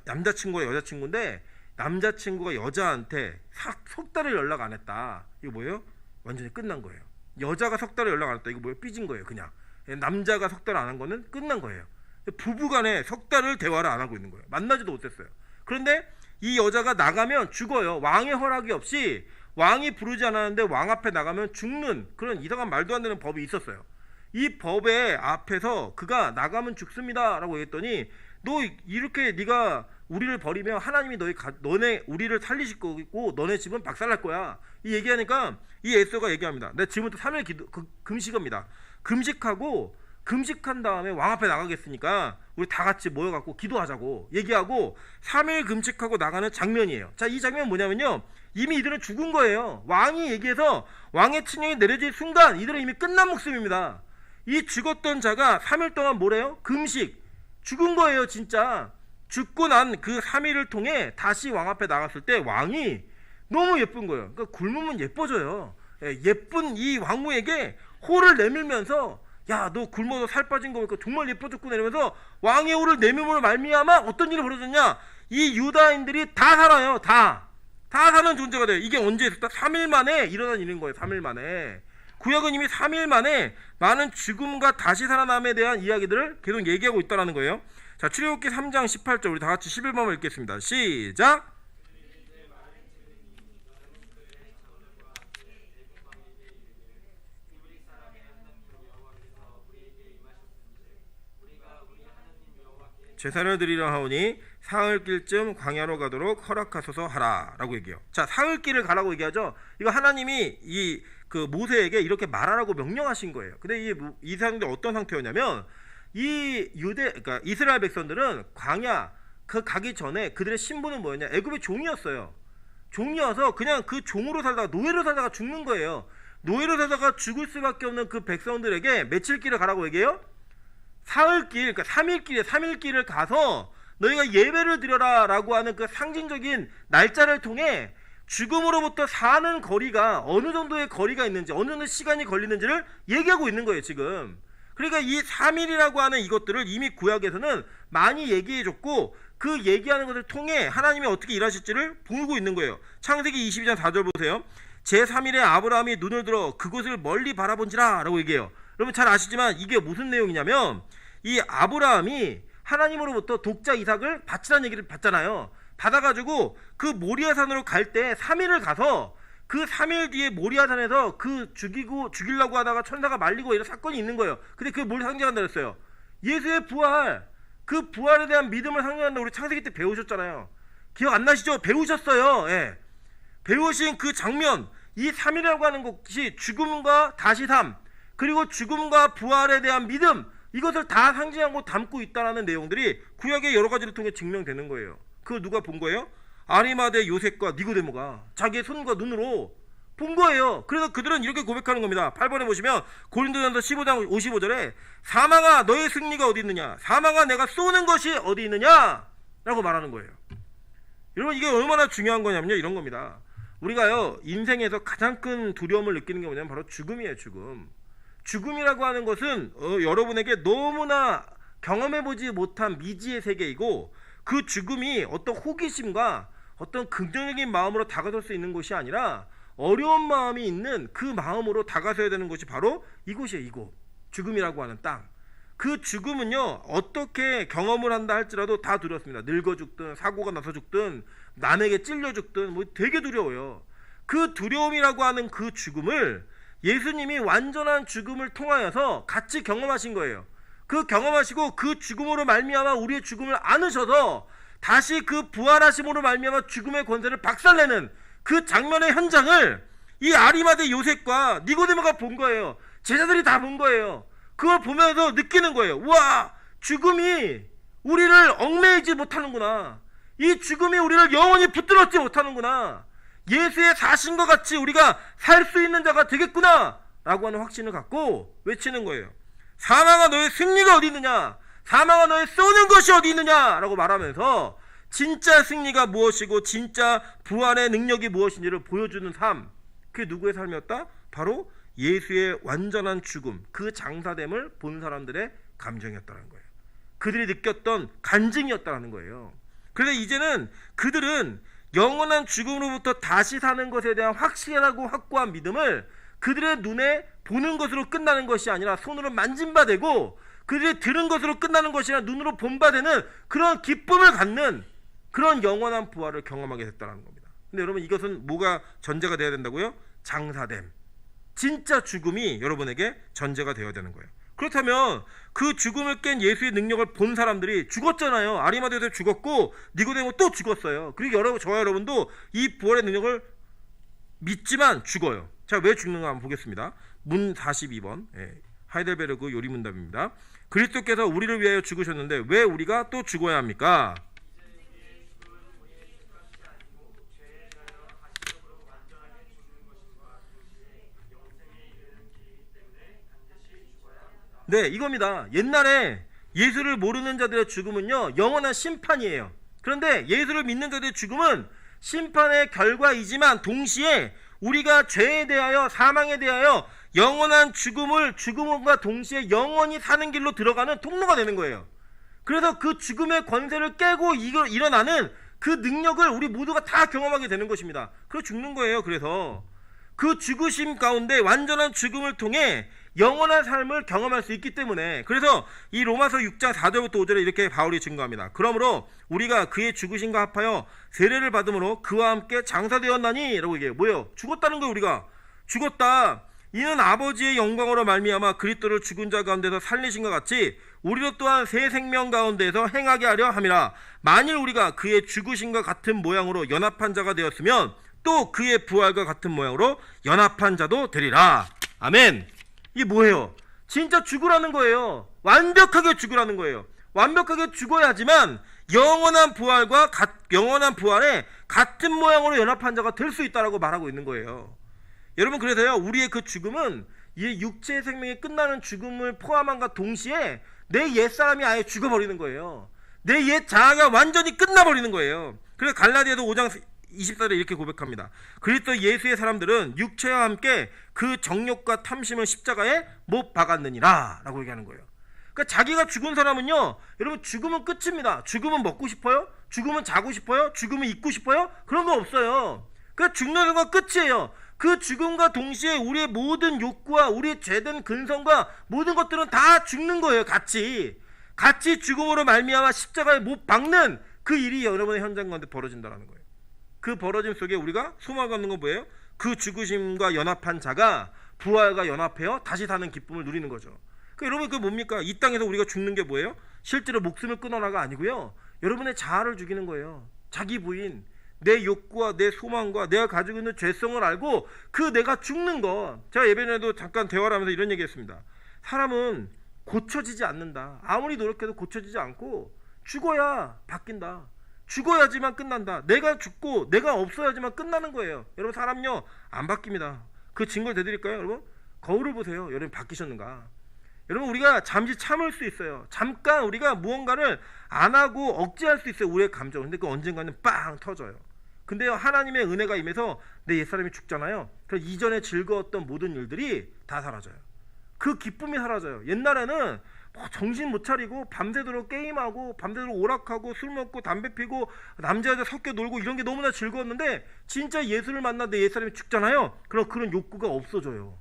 남자친구가 여자친구인데 남자친구가 여자한테 석 달을 연락 안 했다. 이거 뭐예요? 완전히 끝난 거예요. 여자가 석 달을 연락 안 했다. 이거 뭐예요? 삐진 거예요. 그냥. 남자가 석 달 안 한 거는 끝난 거예요. 부부간에 석 달을 대화를 안 하고 있는 거예요. 만나지도 못했어요. 그런데 이 여자가 나가면 죽어요. 왕의 허락이 없이 왕이 부르지 않았는데 왕 앞에 나가면 죽는 그런 이상한 말도 안 되는 법이 있었어요. 이 법의 앞에서 그가 나가면 죽습니다 라고 했더니 너 이렇게 네가 우리를 버리면 하나님이 너네 우리를 살리실 거고 너네 집은 박살날 거야. 이 얘기하니까 이 에스더가 얘기합니다. 내 지금부터 3일 금식합니다. 금식한 다음에 왕 앞에 나가겠으니까 우리 다 같이 모여갖고 기도하자고 얘기하고 3일 금식하고 나가는 장면이에요. 자, 이 장면은 뭐냐면요, 이미 이들은 죽은 거예요. 왕이 얘기해서 왕의 칙령이 내려질 순간 이들은 이미 끝난 목숨입니다. 이 죽었던 자가 3일 동안 뭐래요? 금식. 죽은 거예요. 진짜 죽고 난 그 3일을 통해 다시 왕 앞에 나갔을 때 왕이 너무 예쁜 거예요. 그러니까 굶으면 예뻐져요. 예쁜 이 왕후에게 호를 내밀면서 야, 너 굶어서 살 빠진 거 보니까 정말 예뻐졌구나 이러면서 왕의 호를 내밀므로 말미암아 어떤 일이 벌어졌냐, 이 유다인들이 다 살아요. 다 사는 존재가 돼요. 이게 언제 있었다? 3일 만에 일어난 일인 거예요. 3일 만에. 구약은 이미 3일 만에 많은 죽음과 다시 살아남에 대한 이야기들을 계속 얘기하고 있다는 거예요. 자, 출애굽기 3장 18절 우리 다 같이 11번을 읽겠습니다. 시작. 제사를 드리려 하오니 사흘길쯤 광야로 가도록 허락하소서 하라 라고 얘기해요. 자, 사흘길을 가라고 얘기하죠. 이거 하나님이 그 모세에게 이렇게 말하라고 명령하신 거예요. 근데 이 사람들이 어떤 상태였냐면 그러니까 이스라엘 백성들은 광야 가기 전에 그들의 신분은 뭐였냐, 애굽의 종이었어요. 종이어서 그냥 그 종으로 살다가 노예로 살다가 죽는 거예요. 노예로 살다가 죽을 수밖에 없는 그 백성들에게 며칠 길을 가라고 얘기해요? 사흘길, 그러니까 3일길을 가서 너희가 예배를 드려라 라고 하는 그 상징적인 날짜를 통해 죽음으로부터 사는 거리가 어느 정도의 거리가 있는지, 어느 정도 시간이 걸리는지를 얘기하고 있는 거예요 지금. 그러니까 이 3일이라고 하는 이것들을 이미 구약에서는 많이 얘기해줬고 그 얘기하는 것을 통해 하나님이 어떻게 일하실지를 보고 있는 거예요. 창세기 22장 4절 보세요. 제3일에 아브라함이 눈을 들어 그곳을 멀리 바라본지라 라고 얘기해요. 여러분 잘 아시지만 이게 무슨 내용이냐면, 이 아브라함이 하나님으로부터 독자 이삭을 바치라는 얘기를 받잖아요. 받아가지고 그 모리아산으로 갈 때 3일을 가서 그 3일 뒤에 모리아산에서 그 죽이려고 하다가 천사가 말리고 이런 사건이 있는 거예요. 근데 그게 뭘 상징한다 그랬어요? 예수의 부활. 그 부활에 대한 믿음을 상징한다. 우리 창세기 때 배우셨잖아요. 기억 안 나시죠? 배우셨어요. 예. 배우신 그 장면, 이 3일이라고 하는 것이 죽음과 다시 삶, 그리고 죽음과 부활에 대한 믿음, 이것을 다 상징하고 담고 있다는 내용들이 구약의 여러 가지를 통해 증명되는 거예요. 그거 누가 본 거예요? 아리마대 요셉과 니고데모가 자기의 손과 눈으로 본 거예요. 그래서 그들은 이렇게 고백하는 겁니다. 8번에 보시면 고린도전서 15장 55절에 사망아 너의 승리가 어디 있느냐, 사망아 내가 쏘는 것이 어디 있느냐 라고 말하는 거예요. 여러분 이게 얼마나 중요한 거냐면요, 이런 겁니다. 우리가요 인생에서 가장 큰 두려움을 느끼는 게 뭐냐면 바로 죽음이에요. 죽음이라고 하는 것은 여러분에게 너무나 경험해보지 못한 미지의 세계이고, 그 죽음이 어떤 호기심과 어떤 긍정적인 마음으로 다가설 수 있는 것이 아니라 어려운 마음이 있는 그 마음으로 다가서야 되는 것이 바로 이곳이에요. 이곳 죽음이라고 하는 땅. 그 죽음은요 어떻게 경험을 한다 할지라도 다 두렵습니다. 늙어 죽든 사고가 나서 죽든 남에게 찔려 죽든 뭐 되게 두려워요. 그 두려움이라고 하는 그 죽음을 예수님이 완전한 죽음을 통하여서 같이 경험하신 거예요. 그 경험하시고 그 죽음으로 말미암아 우리의 죽음을 안으셔서 다시 그 부활하심으로 말미암아 죽음의 권세를 박살내는 그 장면의 현장을 이 아리마대 요셉과 니고데모가 본 거예요. 제자들이 다 본 거예요. 그걸 보면서 느끼는 거예요. 우와, 죽음이 우리를 얽매이지 못하는구나. 이 죽음이 우리를 영원히 붙들었지 못하는구나. 예수의 사신과 같이 우리가 살 수 있는 자가 되겠구나 라고 하는 확신을 갖고 외치는 거예요. 사망아 너의 승리가 어디 있느냐, 사망아 너의 쏘는 것이 어디 있느냐 라고 말하면서 진짜 승리가 무엇이고 진짜 부활의 능력이 무엇인지를 보여주는 삶, 그게 누구의 삶이었다? 바로 예수의 완전한 죽음, 그 장사됨을 본 사람들의 감정이었다는 거예요. 그들이 느꼈던 간증이었다는 거예요. 그래서 이제는 그들은 영원한 죽음으로부터 다시 사는 것에 대한 확실하고 확고한 믿음을 그들의 눈에 보는 것으로 끝나는 것이 아니라 손으로 만진 바 되고, 그들이 들은 것으로 끝나는 것이 아니라 눈으로 본 바 되는 그런 기쁨을 갖는 그런 영원한 부활을 경험하게 됐다는 겁니다. 근데 여러분, 이것은 뭐가 전제가 되어야 된다고요? 장사됨, 진짜 죽음이 여러분에게 전제가 되어야 되는 거예요. 그렇다면 그 죽음을 깬 예수의 능력을 본 사람들이 죽었잖아요. 아리마대에서 죽었고 니고데모 또 죽었어요. 그리고 저와 여러분도 이 부활의 능력을 믿지만 죽어요. 자, 왜 죽는가 한번 보겠습니다. 문 42번 하이델베르그 요리문답입니다. 그리스도께서 우리를 위하여 죽으셨는데 왜 우리가 또 죽어야 합니까? 네, 이겁니다. 옛날에 예수를 모르는 자들의 죽음은요, 영원한 심판이에요. 그런데 예수를 믿는 자들의 죽음은 심판의 결과이지만 동시에 우리가 죄에 대하여, 사망에 대하여 영원한 죽음과 동시에 영원히 사는 길로 들어가는 통로가 되는 거예요. 그래서 그 죽음의 권세를 깨고 일어나는 그 능력을 우리 모두가 다 경험하게 되는 것입니다. 그래서 죽는 거예요. 그래서 그 죽으심 가운데 완전한 죽음을 통해 영원한 삶을 경험할 수 있기 때문에, 그래서 이 로마서 6장 4절부터 5절에 이렇게 바울이 증거합니다. 그러므로 우리가 그의 죽으심과 합하여 세례를 받음으로 그와 함께 장사되었나니 라고 얘기해요. 뭐예요? 죽었다는 거예요. 우리가 죽었다. 이는 아버지의 영광으로 말미암아 그리스도를 죽은 자 가운데서 살리신 것 같이 우리도 또한 새 생명 가운데서 행하게 하려 함이라. 만일 우리가 그의 죽으심과 같은 모양으로 연합한 자가 되었으면 또 그의 부활과 같은 모양으로 연합한 자도 되리라. 아멘. 이게 뭐예요? 진짜 죽으라는 거예요. 완벽하게 죽으라는 거예요. 완벽하게 죽어야지만 영원한 부활에 같은 모양으로 연합한 자가 될 수 있다라고 말하고 있는 거예요. 여러분, 그래서요, 우리의 그 죽음은 이 육체의 생명이 끝나는 죽음을 포함한과 동시에 내 옛사람이 아예 죽어버리는 거예요. 내 옛 자아가 완전히 끝나버리는 거예요. 그래서 갈라디아서 5장 24절에 이렇게 고백합니다. 그리스도 예수의 사람들은 육체와 함께 그 정욕과 탐심을 십자가에 못 박았느니라 라고 얘기하는 거예요. 그러니까 자기가 죽은 사람은요, 여러분, 죽으면 끝입니다. 죽으면 먹고 싶어요? 죽으면 자고 싶어요? 죽으면 잊고 싶어요? 그런 거 없어요. 그러니까 죽는 건 끝이에요. 그 죽음과 동시에 우리의 모든 욕구와 우리의 죄된 근성과 모든 것들은 다 죽는 거예요. 같이 죽음으로 말미암아 십자가에 못 박는 그 일이 여러분의 현장 가운데 벌어진다는 거예요. 그 벌어짐 속에 우리가 소망을 갖는 건 뭐예요? 그 죽으심과 연합한 자가 부활과 연합해요 다시 사는 기쁨을 누리는 거죠. 여러분, 그 뭡니까? 이 땅에서 우리가 죽는 게 뭐예요? 실제로 목숨을 끊어나가 아니고요, 여러분의 자아를 죽이는 거예요. 자기 부인, 내 욕구와 내 소망과 내가 가지고 있는 죄성을 알고 그 내가 죽는 거. 제가 예전에도 잠깐 대화를 하면서 이런 얘기했습니다. 사람은 고쳐지지 않는다. 아무리 노력해도 고쳐지지 않고 죽어야 바뀐다. 죽어야지만 끝난다. 내가 죽고 내가 없어야지만 끝나는 거예요. 여러분, 사람요 안 바뀝니다. 그 증거를 대드릴까요? 여러분, 거울을 보세요. 여러분, 바뀌셨는가? 여러분, 우리가 잠시 참을 수 있어요. 잠깐 우리가 무언가를 안 하고 억제할 수 있어요. 우리의 감정. 근데 그 언젠가는 빵 터져요. 근데요, 하나님의 은혜가 임해서 내 옛사람이 죽잖아요. 그래서 이전에 즐거웠던 모든 일들이 다 사라져요. 그 기쁨이 사라져요. 옛날에는 정신 못 차리고 밤새도록 게임하고 밤새도록 오락하고 술 먹고 담배 피고 남자 여자 섞여 놀고 이런 게 너무나 즐거웠는데, 진짜 예수를 만나 내 옛사람이 죽잖아요. 그럼 그런 욕구가 없어져요.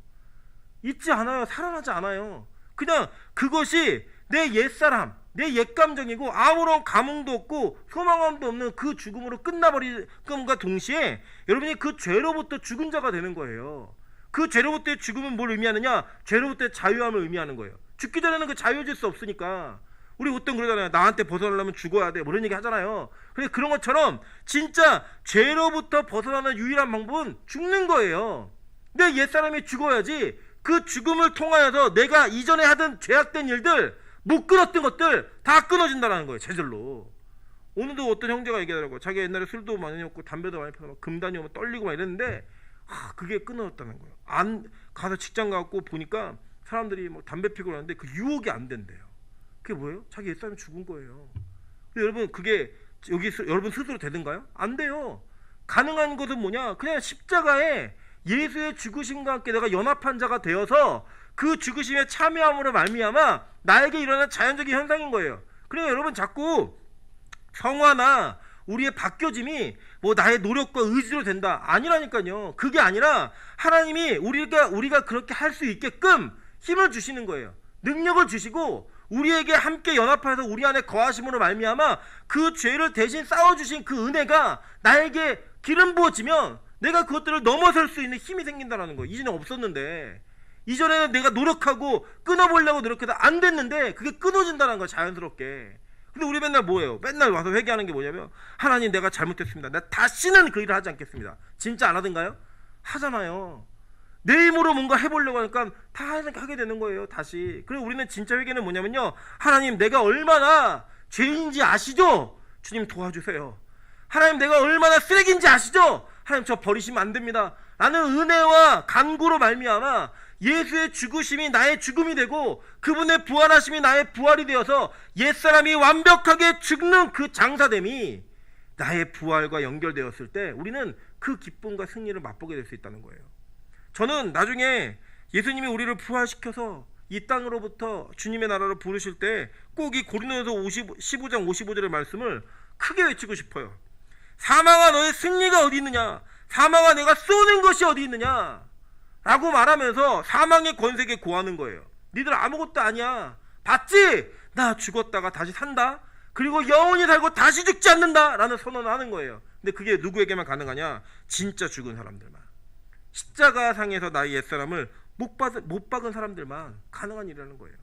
있지 않아요. 살아나지 않아요. 그냥 그것이 내 옛사람, 내 옛감정이고 아무런 감흥도 없고 소망감도 없는 그 죽음으로 끝나버림과 동시에 여러분이 그 죄로부터 죽은 자가 되는 거예요. 그 죄로부터의 죽음은 뭘 의미하느냐? 죄로부터의 자유함을 의미하는 거예요. 죽기 전에는 그 자유해질 수 없으니까. 우리 보통 그러잖아요. 나한테 벗어나려면 죽어야 돼. 뭐 이런 얘기 하잖아요. 근데 그런 것처럼 진짜 죄로부터 벗어나는 유일한 방법은 죽는 거예요. 내 옛사람이 죽어야지 그 죽음을 통하여서 내가 이전에 하던 죄악된 일들, 못 끊었던 것들 다 끊어진다는 거예요. 제절로. 오늘도 어떤 형제가 얘기하더라고요. 자기 옛날에 술도 많이 먹고 담배도 많이 피고 금단이 오면 떨리고 막 이랬는데 그게 끊어졌다는 거예요. 안 가서 직장 가고 보니까 사람들이 뭐 담배 피고 그러는데 그 유혹이 안 된대요. 그게 뭐예요? 자기 옛사람이 죽은 거예요. 근데 여러분, 그게 여러분 스스로 되든가요? 안 돼요. 가능한 것은 뭐냐? 그냥 십자가에 예수의 죽으심과 함께 내가 연합한 자가 되어서 그 죽으심에 참여함으로 말미암아 나에게 일어나는 자연적인 현상인 거예요. 그래서 여러분 자꾸 성화나 우리의 바뀌어짐이 뭐 나의 노력과 의지로 된다, 아니라니까요. 그게 아니라 하나님이 우리가 그렇게 할 수 있게끔 힘을 주시는 거예요. 능력을 주시고 우리에게 함께 연합해서 우리 안에 거하심으로 말미암아 그 죄를 대신 싸워주신 그 은혜가 나에게 기름 부어지면 내가 그것들을 넘어설 수 있는 힘이 생긴다는 거예요. 이전에 없었는데, 이전에는 내가 노력하고 끊어보려고 노력해도 안 됐는데 그게 끊어진다는 거예요, 자연스럽게. 근데 우리 맨날 뭐예요? 맨날 와서 회개하는 게 뭐냐면, 하나님 내가 잘못했습니다, 나 다시는 그 일을 하지 않겠습니다. 진짜 안 하던가요? 하잖아요. 내 힘으로 뭔가 해보려고 하니까 다 하게 되는 거예요, 다시. 그리고 우리는 진짜 회개는 뭐냐면요, 하나님 내가 얼마나 죄인지 아시죠? 주님 도와주세요. 하나님 내가 얼마나 쓰레기인지 아시죠? 하나님 저 버리시면 안 됩니다. 나는 은혜와 간구로 말미암아 예수의 죽으심이 나의 죽음이 되고 그분의 부활하심이 나의 부활이 되어서 옛사람이 완벽하게 죽는 그 장사됨이 나의 부활과 연결되었을 때 우리는 그 기쁨과 승리를 맛보게 될 수 있다는 거예요. 저는 나중에 예수님이 우리를 부활시켜서 이 땅으로부터 주님의 나라로 부르실 때 꼭 이 고린도전서 15장 55절의 말씀을 크게 외치고 싶어요. 사망아 너의 승리가 어디 있느냐, 사망아 내가 쏘는 것이 어디 있느냐 라고 말하면서 사망의 권세에 고하는 거예요. 니들 아무것도 아니야, 봤지? 나 죽었다가 다시 산다, 그리고 영원히 살고 다시 죽지 않는다 라는 선언을 하는 거예요. 근데 그게 누구에게만 가능하냐? 진짜 죽은 사람들만, 십자가상에서 나의 옛사람을 못 박은 사람들만 가능한 일이라는 거예요.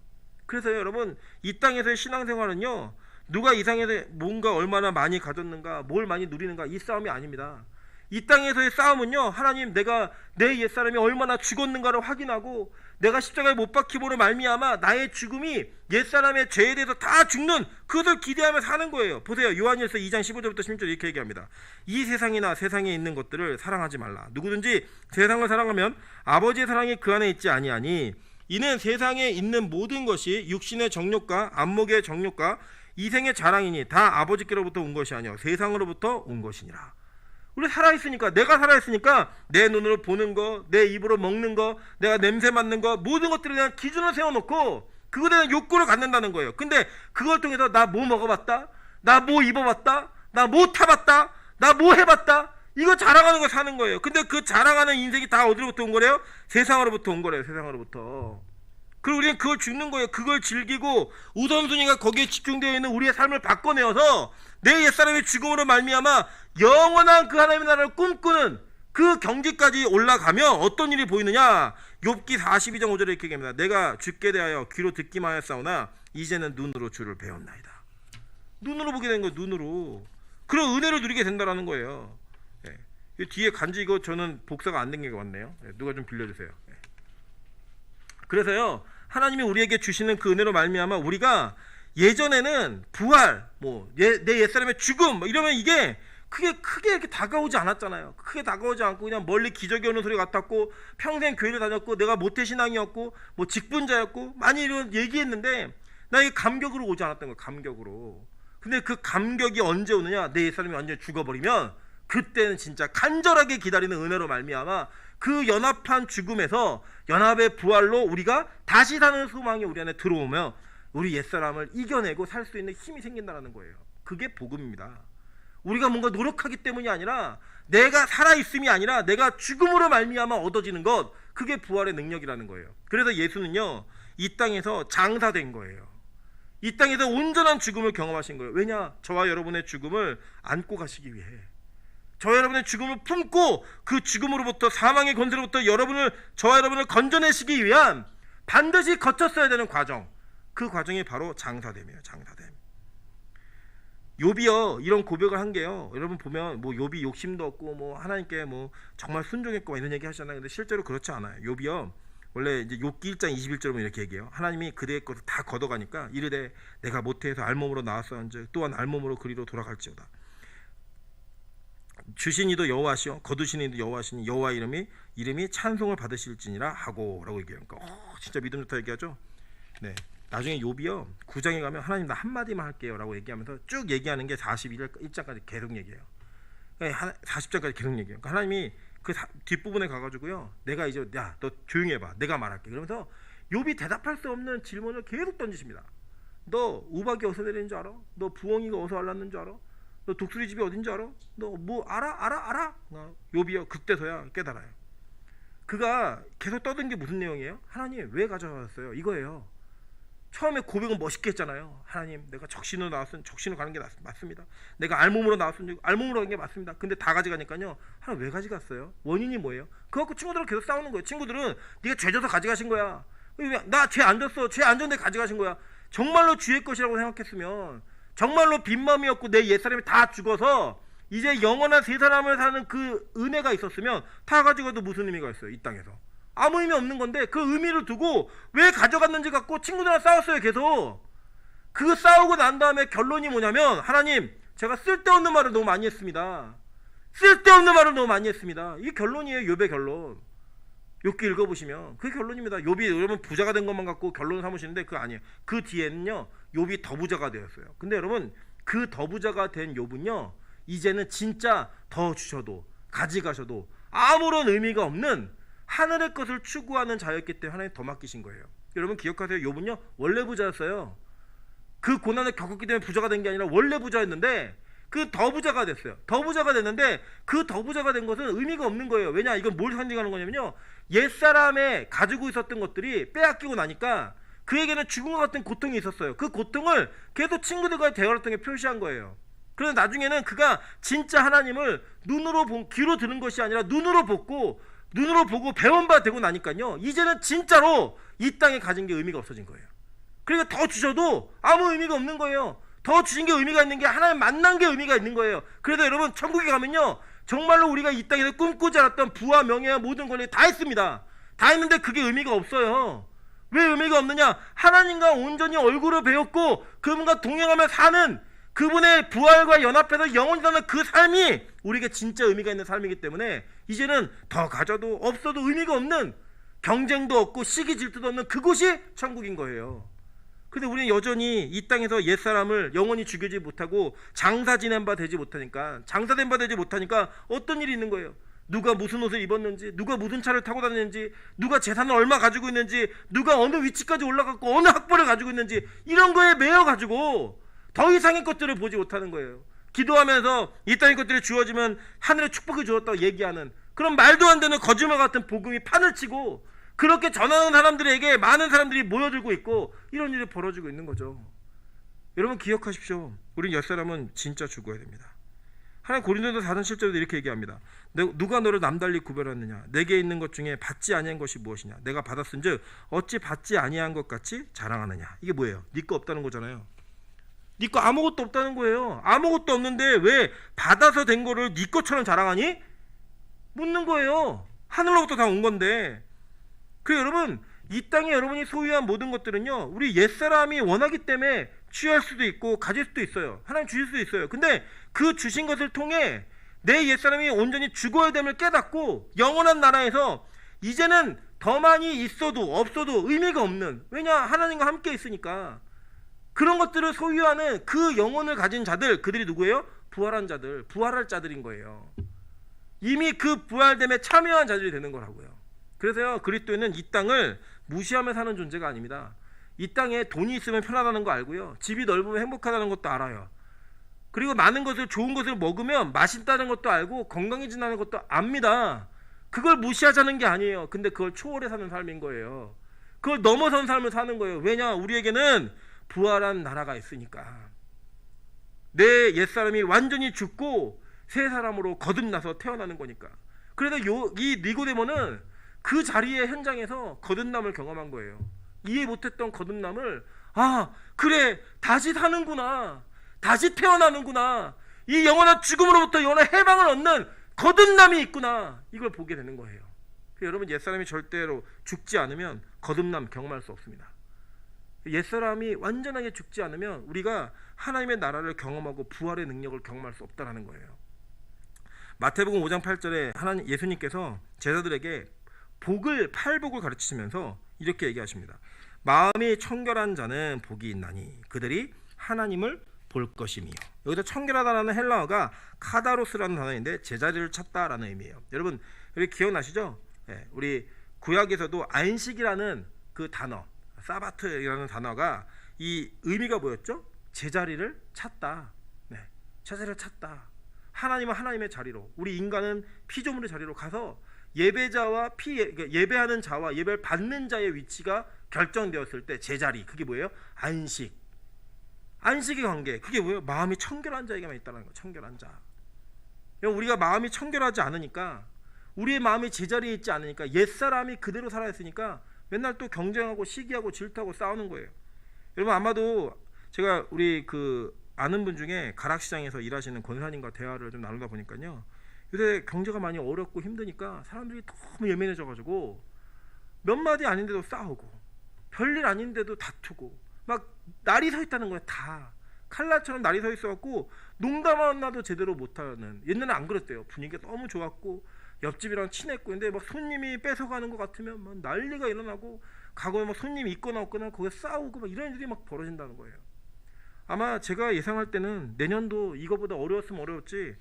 그래서 여러분, 이 땅에서의 신앙생활은요, 누가 이 땅에서 뭔가 얼마나 많이 가졌는가, 뭘 많이 누리는가, 이 싸움이 아닙니다. 이 땅에서의 싸움은요, 하나님 내가 내 옛사람이 얼마나 죽었는가를 확인하고 내가 십자가에 못 박힘으로 말미암아 나의 죽음이 옛사람의 죄에 대해서 다 죽는 그것을 기대하며 사는 거예요. 보세요, 요한일서 2장 15절부터 16절 이렇게 얘기합니다. 이 세상이나 세상에 있는 것들을 사랑하지 말라. 누구든지 세상을 사랑하면 아버지의 사랑이 그 안에 있지 아니하니 이는 세상에 있는 모든 것이 육신의 정욕과 안목의 정욕과 이생의 자랑이니 다 아버지께로부터 온 것이 아니요 세상으로부터 온 것이니라. 우리 살아있으니까, 내가 살아있으니까 내 눈으로 보는 거, 내 입으로 먹는 거, 내가 냄새 맡는 거, 모든 것들에 대한 기준을 세워놓고 그거에 대한 욕구를 갖는다는 거예요. 근데 그걸 통해서 나 뭐 먹어봤다, 나 뭐 입어봤다, 나 뭐 타봤다, 나 뭐 해봤다, 이거 자랑하는 거 사는 거예요. 근데 그 자랑하는 인생이 다 어디로부터 온 거래요? 세상으로부터 온 거래요. 세상으로부터. 그리고 우리는 그걸 죽는 거예요. 그걸 즐기고 우선순위가 거기에 집중되어 있는 우리의 삶을 바꿔내어서 내 옛사람의 죽음으로 말미암아 영원한 그 하나님의 나라를 꿈꾸는 그 경지까지 올라가면 어떤 일이 보이느냐? 욥기 42장 5절에 이렇게 얘기합니다. 내가 주께 대하여 귀로 듣기만 하였사오나 이제는 눈으로 주를 배웠나이다. 눈으로 보게 된 거예요. 눈으로. 그런 은혜를 누리게 된다라는 거예요. 예. 뒤에 간지 이거 저는 복사가 안 된 게 왔네요. 예. 누가 좀 빌려주세요. 예. 그래서요, 하나님이 우리에게 주시는 그 은혜로 말미암아 우리가 예전에는 부활, 내 옛사람의 죽음 이러면 이게 크게 이렇게 다가오지 않았잖아요. 크게 다가오지 않고 그냥 멀리 기적이 오는 소리 같았고, 평생 교회를 다녔고, 내가 모태신앙이었고, 직분자였고, 많이 이런 얘기했는데 나 이게 감격으로 오지 않았던 거예요. 감격으로. 근데 그 감격이 언제 오느냐? 내 옛사람이 완전히 죽어버리면 그때는 진짜 간절하게 기다리는 은혜로 말미암아 그 연합한 죽음에서 연합의 부활로 우리가 다시 사는 소망이 우리 안에 들어오며 우리 옛사람을 이겨내고 살 수 있는 힘이 생긴다는 거예요. 그게 복음입니다. 우리가 뭔가 노력하기 때문이 아니라, 내가 살아있음이 아니라 내가 죽음으로 말미암아 얻어지는 것, 그게 부활의 능력이라는 거예요. 그래서 예수는요, 이 땅에서 장사된 거예요. 이 땅에서 온전한 죽음을 경험하신 거예요. 왜냐? 저와 여러분의 죽음을 안고 가시기 위해, 저와 여러분의 죽음을 품고 그 죽음으로부터, 사망의 권세로부터 저와 여러분을 건져내시기 위한 반드시 거쳤어야 되는 과정, 그 과정이 바로 장사됨이에요. 장사됨. 욥이요, 이런 고백을 한 게요, 여러분 보면 욥이 욕심도 없고 하나님께 정말 순종했고 이런 얘기 하시잖아요. 근데 실제로 그렇지 않아요. 욥이요, 원래 이제 욥기 1장 21절에 이렇게 얘기해요. 하나님이 그대의 것을 다 걷어가니까 이르되 내가 모태에서 알몸으로 나왔었는즉 또한 알몸으로 그리로 돌아갈지어다. 주신 이도 여호와시요 거두신 이도 여호와시니 여호와 이름이 찬송을 받으실지니라 하고라고 얘기해요. 그러니까 진짜 믿음 좋다 얘기하죠. 네. 나중에 욥이요, 9장에 가면 하나님 나 한마디만 할게요 라고 얘기하면서 쭉 얘기하는 게 41장까지 계속 얘기해요. 40장까지 계속 얘기해요. 그러니까 하나님이 뒷부분에 가가지고요, 내가 이제 야 너 조용히 해봐, 내가 말할게. 그러면서 욥이 대답할 수 없는 질문을 계속 던지십니다. 너 우박이 어디서 내리는 줄 알아? 너 부엉이가 어디서 알랐는 줄 알아? 너 독수리 집이 어딘 줄 알아? 너 뭐 알아? 욥이요 그때서야 깨달아요. 그가 계속 떠든 게 무슨 내용이에요? 하나님 왜 가져왔어요? 이거예요. 처음에 고백은 멋있게 했잖아요. 하나님 내가 적신으로 나왔으면 적신으로 가는 게 맞습니다. 내가 알몸으로 나왔으면 알몸으로 가는 게 맞습니다. 근데 다 가져가니까요, 하나님 왜 가져갔어요? 원인이 뭐예요? 그거 갖고 친구들은 계속 싸우는 거예요. 친구들은 네가 죄 져서 가져가신 거야. 나 죄 안 졌어. 죄 안 졌는데 가져가신 거야. 정말로 주의 것이라고 생각했으면, 정말로 빈마음이었고 내 옛사람이 다 죽어서 이제 영원한 새 사람을 사는 그 은혜가 있었으면 다 가져가도 무슨 의미가 있어요? 이 땅에서 아무 의미 없는 건데, 그 의미를 두고 왜 가져갔는지 갖고 친구들이랑 싸웠어요. 계속 그 싸우고 난 다음에 결론이 뭐냐면, 하나님 제가 쓸데없는 말을 너무 많이 했습니다. 쓸데없는 말을 너무 많이 했습니다. 이게 결론이에요. 욥의 결론. 욥기 읽어보시면 그게 결론입니다. 욥이 여러분 부자가 된 것만 갖고 결론을 삼으시는데 그거 아니에요. 그 뒤에는요, 욥이 더 부자가 되었어요. 근데 여러분, 그 더 부자가 된 욥은요, 이제는 진짜 더 주셔도 가져가셔도 아무런 의미가 없는 하늘의 것을 추구하는 자였기 때문에 하나님 더 맡기신 거예요. 여러분 기억하세요. 욥은요 원래 부자였어요. 그 고난을 겪었기 때문에 부자가 된 게 아니라 원래 부자였는데 그 더 부자가 됐어요. 더 부자가 됐는데 그 더 부자가 된 것은 의미가 없는 거예요. 왜냐? 이건 뭘 상징하는 거냐면요, 옛사람에 가지고 있었던 것들이 빼앗기고 나니까 그에게는 죽음과 같은 고통이 있었어요. 그 고통을 계속 친구들과의 대화를 통해 표시한 거예요. 그래서 나중에는 그가 진짜 하나님을 귀로 들은 것이 아니라 눈으로 보고 배운 바 되고 나니까요, 이제는 진짜로 이 땅에 가진 게 의미가 없어진 거예요. 그러니까 더 주셔도 아무 의미가 없는 거예요. 더 주신 게 의미가 있는 게 하나님 만난 게 의미가 있는 거예요. 그래서 여러분 천국에 가면요, 정말로 우리가 이 땅에서 꿈꾸지 않았던 부와 명예와 모든 권리 다 있습니다. 다 있는데 그게 의미가 없어요. 왜 의미가 없느냐? 하나님과 온전히 얼굴을 배웠고 그분과 동행하며 사는 그분의 부활과 연합해서 영원히 사는 그 삶이 우리에게 진짜 의미가 있는 삶이기 때문에 이제는 더 가져도 없어도 의미가 없는, 경쟁도 없고 시기 질투도 없는 그곳이 천국인 거예요. 근데 우리는 여전히 이 땅에서 옛사람을 영원히 죽이지 못하고 장사 지낸 바 되지 못하니까, 장사된 바 되지 못하니까 어떤 일이 있는 거예요? 누가 무슨 옷을 입었는지, 누가 무슨 차를 타고 다니는지, 누가 재산을 얼마 가지고 있는지, 누가 어느 위치까지 올라갔고 어느 학벌을 가지고 있는지, 이런 거에 매여 가지고 더 이상의 것들을 보지 못하는 거예요. 기도하면서 이 땅의 것들이 주어지면 하늘의 축복이 주었다고 얘기하는 그런 말도 안 되는 거짓말 같은 복음이 판을 치고 그렇게 전하는 사람들에게 많은 사람들이 모여들고 있고 이런 일이 벌어지고 있는 거죠. 여러분 기억하십시오. 우린 옛사람은 진짜 죽어야 됩니다. 하나님 고린도서 4장 7절에도 이렇게 얘기합니다. 누가 너를 남달리 구별하느냐? 내게 있는 것 중에 받지 아니한 것이 무엇이냐? 내가 받았은즉 어찌 받지 아니한 것 같이 자랑하느냐? 이게 뭐예요? 네 거 없다는 거잖아요. 네 거 아무것도 없다는 거예요. 아무것도 없는데 왜 받아서 된 거를 네 것처럼 자랑하니? 묻는 거예요. 하늘로부터 다 온 건데. 그래서 여러분, 이 땅에 여러분이 소유한 모든 것들은요, 우리 옛사람이 원하기 때문에 취할 수도 있고 가질 수도 있어요. 하나님 주실 수도 있어요. 근데 그 주신 것을 통해 내 옛사람이 온전히 죽어야 됨을 깨닫고 영원한 나라에서 이제는 더 많이 있어도 없어도 의미가 없는, 왜냐? 하나님과 함께 있으니까 그런 것들을 소유하는 그 영혼을 가진 자들, 그들이 누구예요? 부활한 자들, 부활할 자들인 거예요. 이미 그 부활됨에 참여한 자들이 되는 거라고요. 그래서요, 그리스도인은 이 땅을 무시하며 사는 존재가 아닙니다. 이 땅에 돈이 있으면 편하다는 거 알고요, 집이 넓으면 행복하다는 것도 알아요. 그리고 많은 것을, 좋은 것을 먹으면 맛있다는 것도 알고 건강해진다는 것도 압니다. 그걸 무시하자는 게 아니에요. 근데 그걸 초월해 사는 삶인 거예요. 그걸 넘어선 삶을 사는 거예요. 왜냐? 우리에게는 부활한 나라가 있으니까. 내 옛사람이 완전히 죽고 새 사람으로 거듭나서 태어나는 거니까. 그래서 이 니고데모는 그 자리의 현장에서 거듭남을 경험한 거예요. 이해 못했던 거듭남을, 아 그래 다시 사는구나, 다시 태어나는구나, 이 영원한 죽음으로부터 영원한 해방을 얻는 거듭남이 있구나, 이걸 보게 되는 거예요. 여러분, 옛사람이 절대로 죽지 않으면 거듭남 경험할 수 없습니다. 옛사람이 완전하게 죽지 않으면 우리가 하나님의 나라를 경험하고 부활의 능력을 경험할 수 없다는 거예요. 마태복음 5장 8절에 예수님께서 제자들에게 팔복을 가르치시면서 이렇게 얘기하십니다. 마음이 청결한 자는 복이 있나니 그들이 하나님을 볼 것이며, 여기서 청결하다라는 헬라어가 카다로스라는 단어인데 제자리를 찾다라는 의미예요. 여러분 여기 기억나시죠? 네, 우리 구약에서도 안식이라는 그 단어, 사바트라는 단어가 이 의미가 뭐였죠? 제자리를 찾다. 네, 제자리를 찾다. 하나님은 하나님의 자리로, 우리 인간은 피조물의 자리로 가서 예배자와 예배하는 자와 예배를 받는 자의 위치가 결정되었을 때 제자리, 그게 뭐예요? 안식. 안식의 관계, 그게 뭐예요? 마음이 청결한 자에게만 있다는 거예요. 청결한 자. 우리가 마음이 청결하지 않으니까, 우리의 마음이 제자리에 있지 않으니까, 옛사람이 그대로 살아있으니까 맨날 또 경쟁하고 시기하고 질투하고 싸우는 거예요. 여러분 아마도 제가 우리 그 아는 분 중에 가락시장에서 일하시는 권사님과 대화를 좀 나누다 보니까요, 요새 경제가 많이 어렵고 힘드니까 사람들이 너무 예민해져가지고 몇 마디 아닌데도 싸우고 별일 아닌데도 다투고 막 날이 서 있다는 거예요. 다 칼날처럼 날이 서 있어갖고 농담 하나도 제대로 못하는. 옛날에 안 그랬대요. 분위기가 너무 좋았고 옆집이랑 친했고, 근데 막 손님이 뺏어가는 것 같으면 막 난리가 일어나고, 가거에 막 손님이 있거나 없거나 거기에 싸우고 막 이런 일이 막 벌어진다는 거예요. 아마 제가 예상할 때는 내년도 이거보다 어려웠으면 어려웠지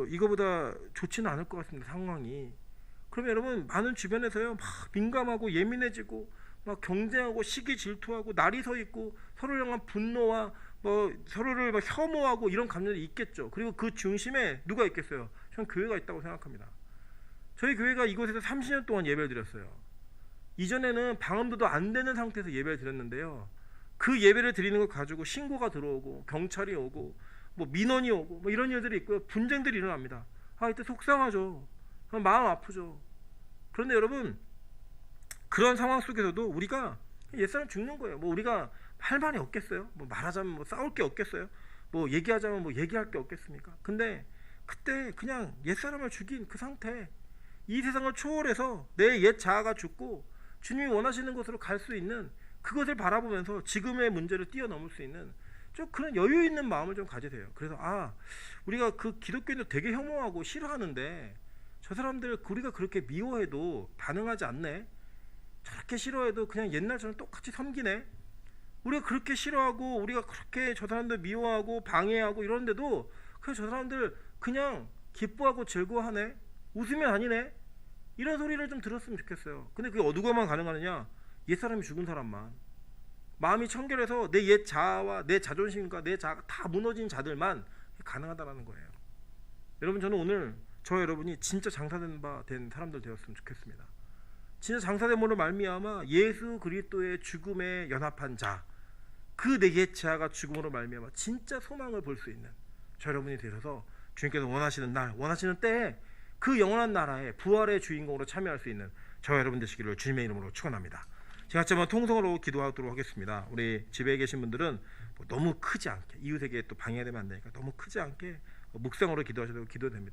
이거보다 좋지는 않을 것 같습니다. 상황이. 그러면 여러분 많은 주변에서요 막 민감하고 예민해지고 막 경쟁하고 시기 질투하고 날이 서 있고 서로를 향한 분노와 뭐 서로를 막 혐오하고 이런 감정이 있겠죠. 그리고 그 중심에 누가 있겠어요? 저는 교회가 있다고 생각합니다. 저희 교회가 이곳에서 30년 동안 예배를 드렸어요. 이전에는 방음도도 안 되는 상태에서 예배를 드렸는데요, 그 예배를 드리는 걸 가지고 신고가 들어오고 경찰이 오고 뭐 민원이 오고 뭐 이런 일들이 있고요. 분쟁들이 일어납니다. 이때 속상하죠. 마음 아프죠. 그런데 여러분 그런 상황 속에서도 우리가 옛사람 죽는 거예요. 뭐 우리가 할 말이 없겠어요? 뭐 말하자면 뭐 싸울 게 없겠어요? 뭐 얘기하자면 뭐 얘기할 게 없겠습니까? 근데 그때 그냥 옛사람을 죽인 그 상태, 이 세상을 초월해서 내 옛 자아가 죽고 주님이 원하시는 곳으로 갈 수 있는 그것을 바라보면서 지금의 문제를 뛰어넘을 수 있는 좀 그런 여유 있는 마음을 좀 가지세요. 그래서 우리가 그 기독교인들 되게 혐오하고 싫어하는데 저 사람들 우리가 그렇게 미워해도 반응하지 않네, 저렇게 싫어해도 그냥 옛날처럼 똑같이 섬기네, 우리가 그렇게 싫어하고 우리가 그렇게 저 사람들 미워하고 방해하고 이러는데도 그냥 저 사람들 그냥 기뻐하고 즐거워하네, 웃으면 아니네, 이런 소리를 좀 들었으면 좋겠어요. 근데 그게 누가만 가능하느냐? 옛사람이 죽은 사람만, 마음이 청결해서 내 옛 자아와 내 자존심과 내 자아가 다 무너진 자들만 가능하다는 거예요. 여러분 저는 오늘 저 여러분이 진짜 장사된 바 된 사람들 되었으면 좋겠습니다. 진짜 장사됨으로 말미암아 예수 그리스도의 죽음에 연합한 자, 그 내 옛 자아가 죽음으로 말미암아 진짜 소망을 볼 수 있는 저 여러분이 되셔서 주님께서 원하시는 날, 원하시는 때에 그 영원한 나라의 부활의 주인공으로 참여할 수 있는 저 여러분 되시기를 주님의 이름으로 축원합니다. 제가 한번 통성으로 기도하도록 하겠습니다. 우리 집에 계신 분들은 너무 크지 않게, 이웃에게 또 방해되면 안 되니까 너무 크지 않게 묵상으로 기도하셔도 기도됩니다.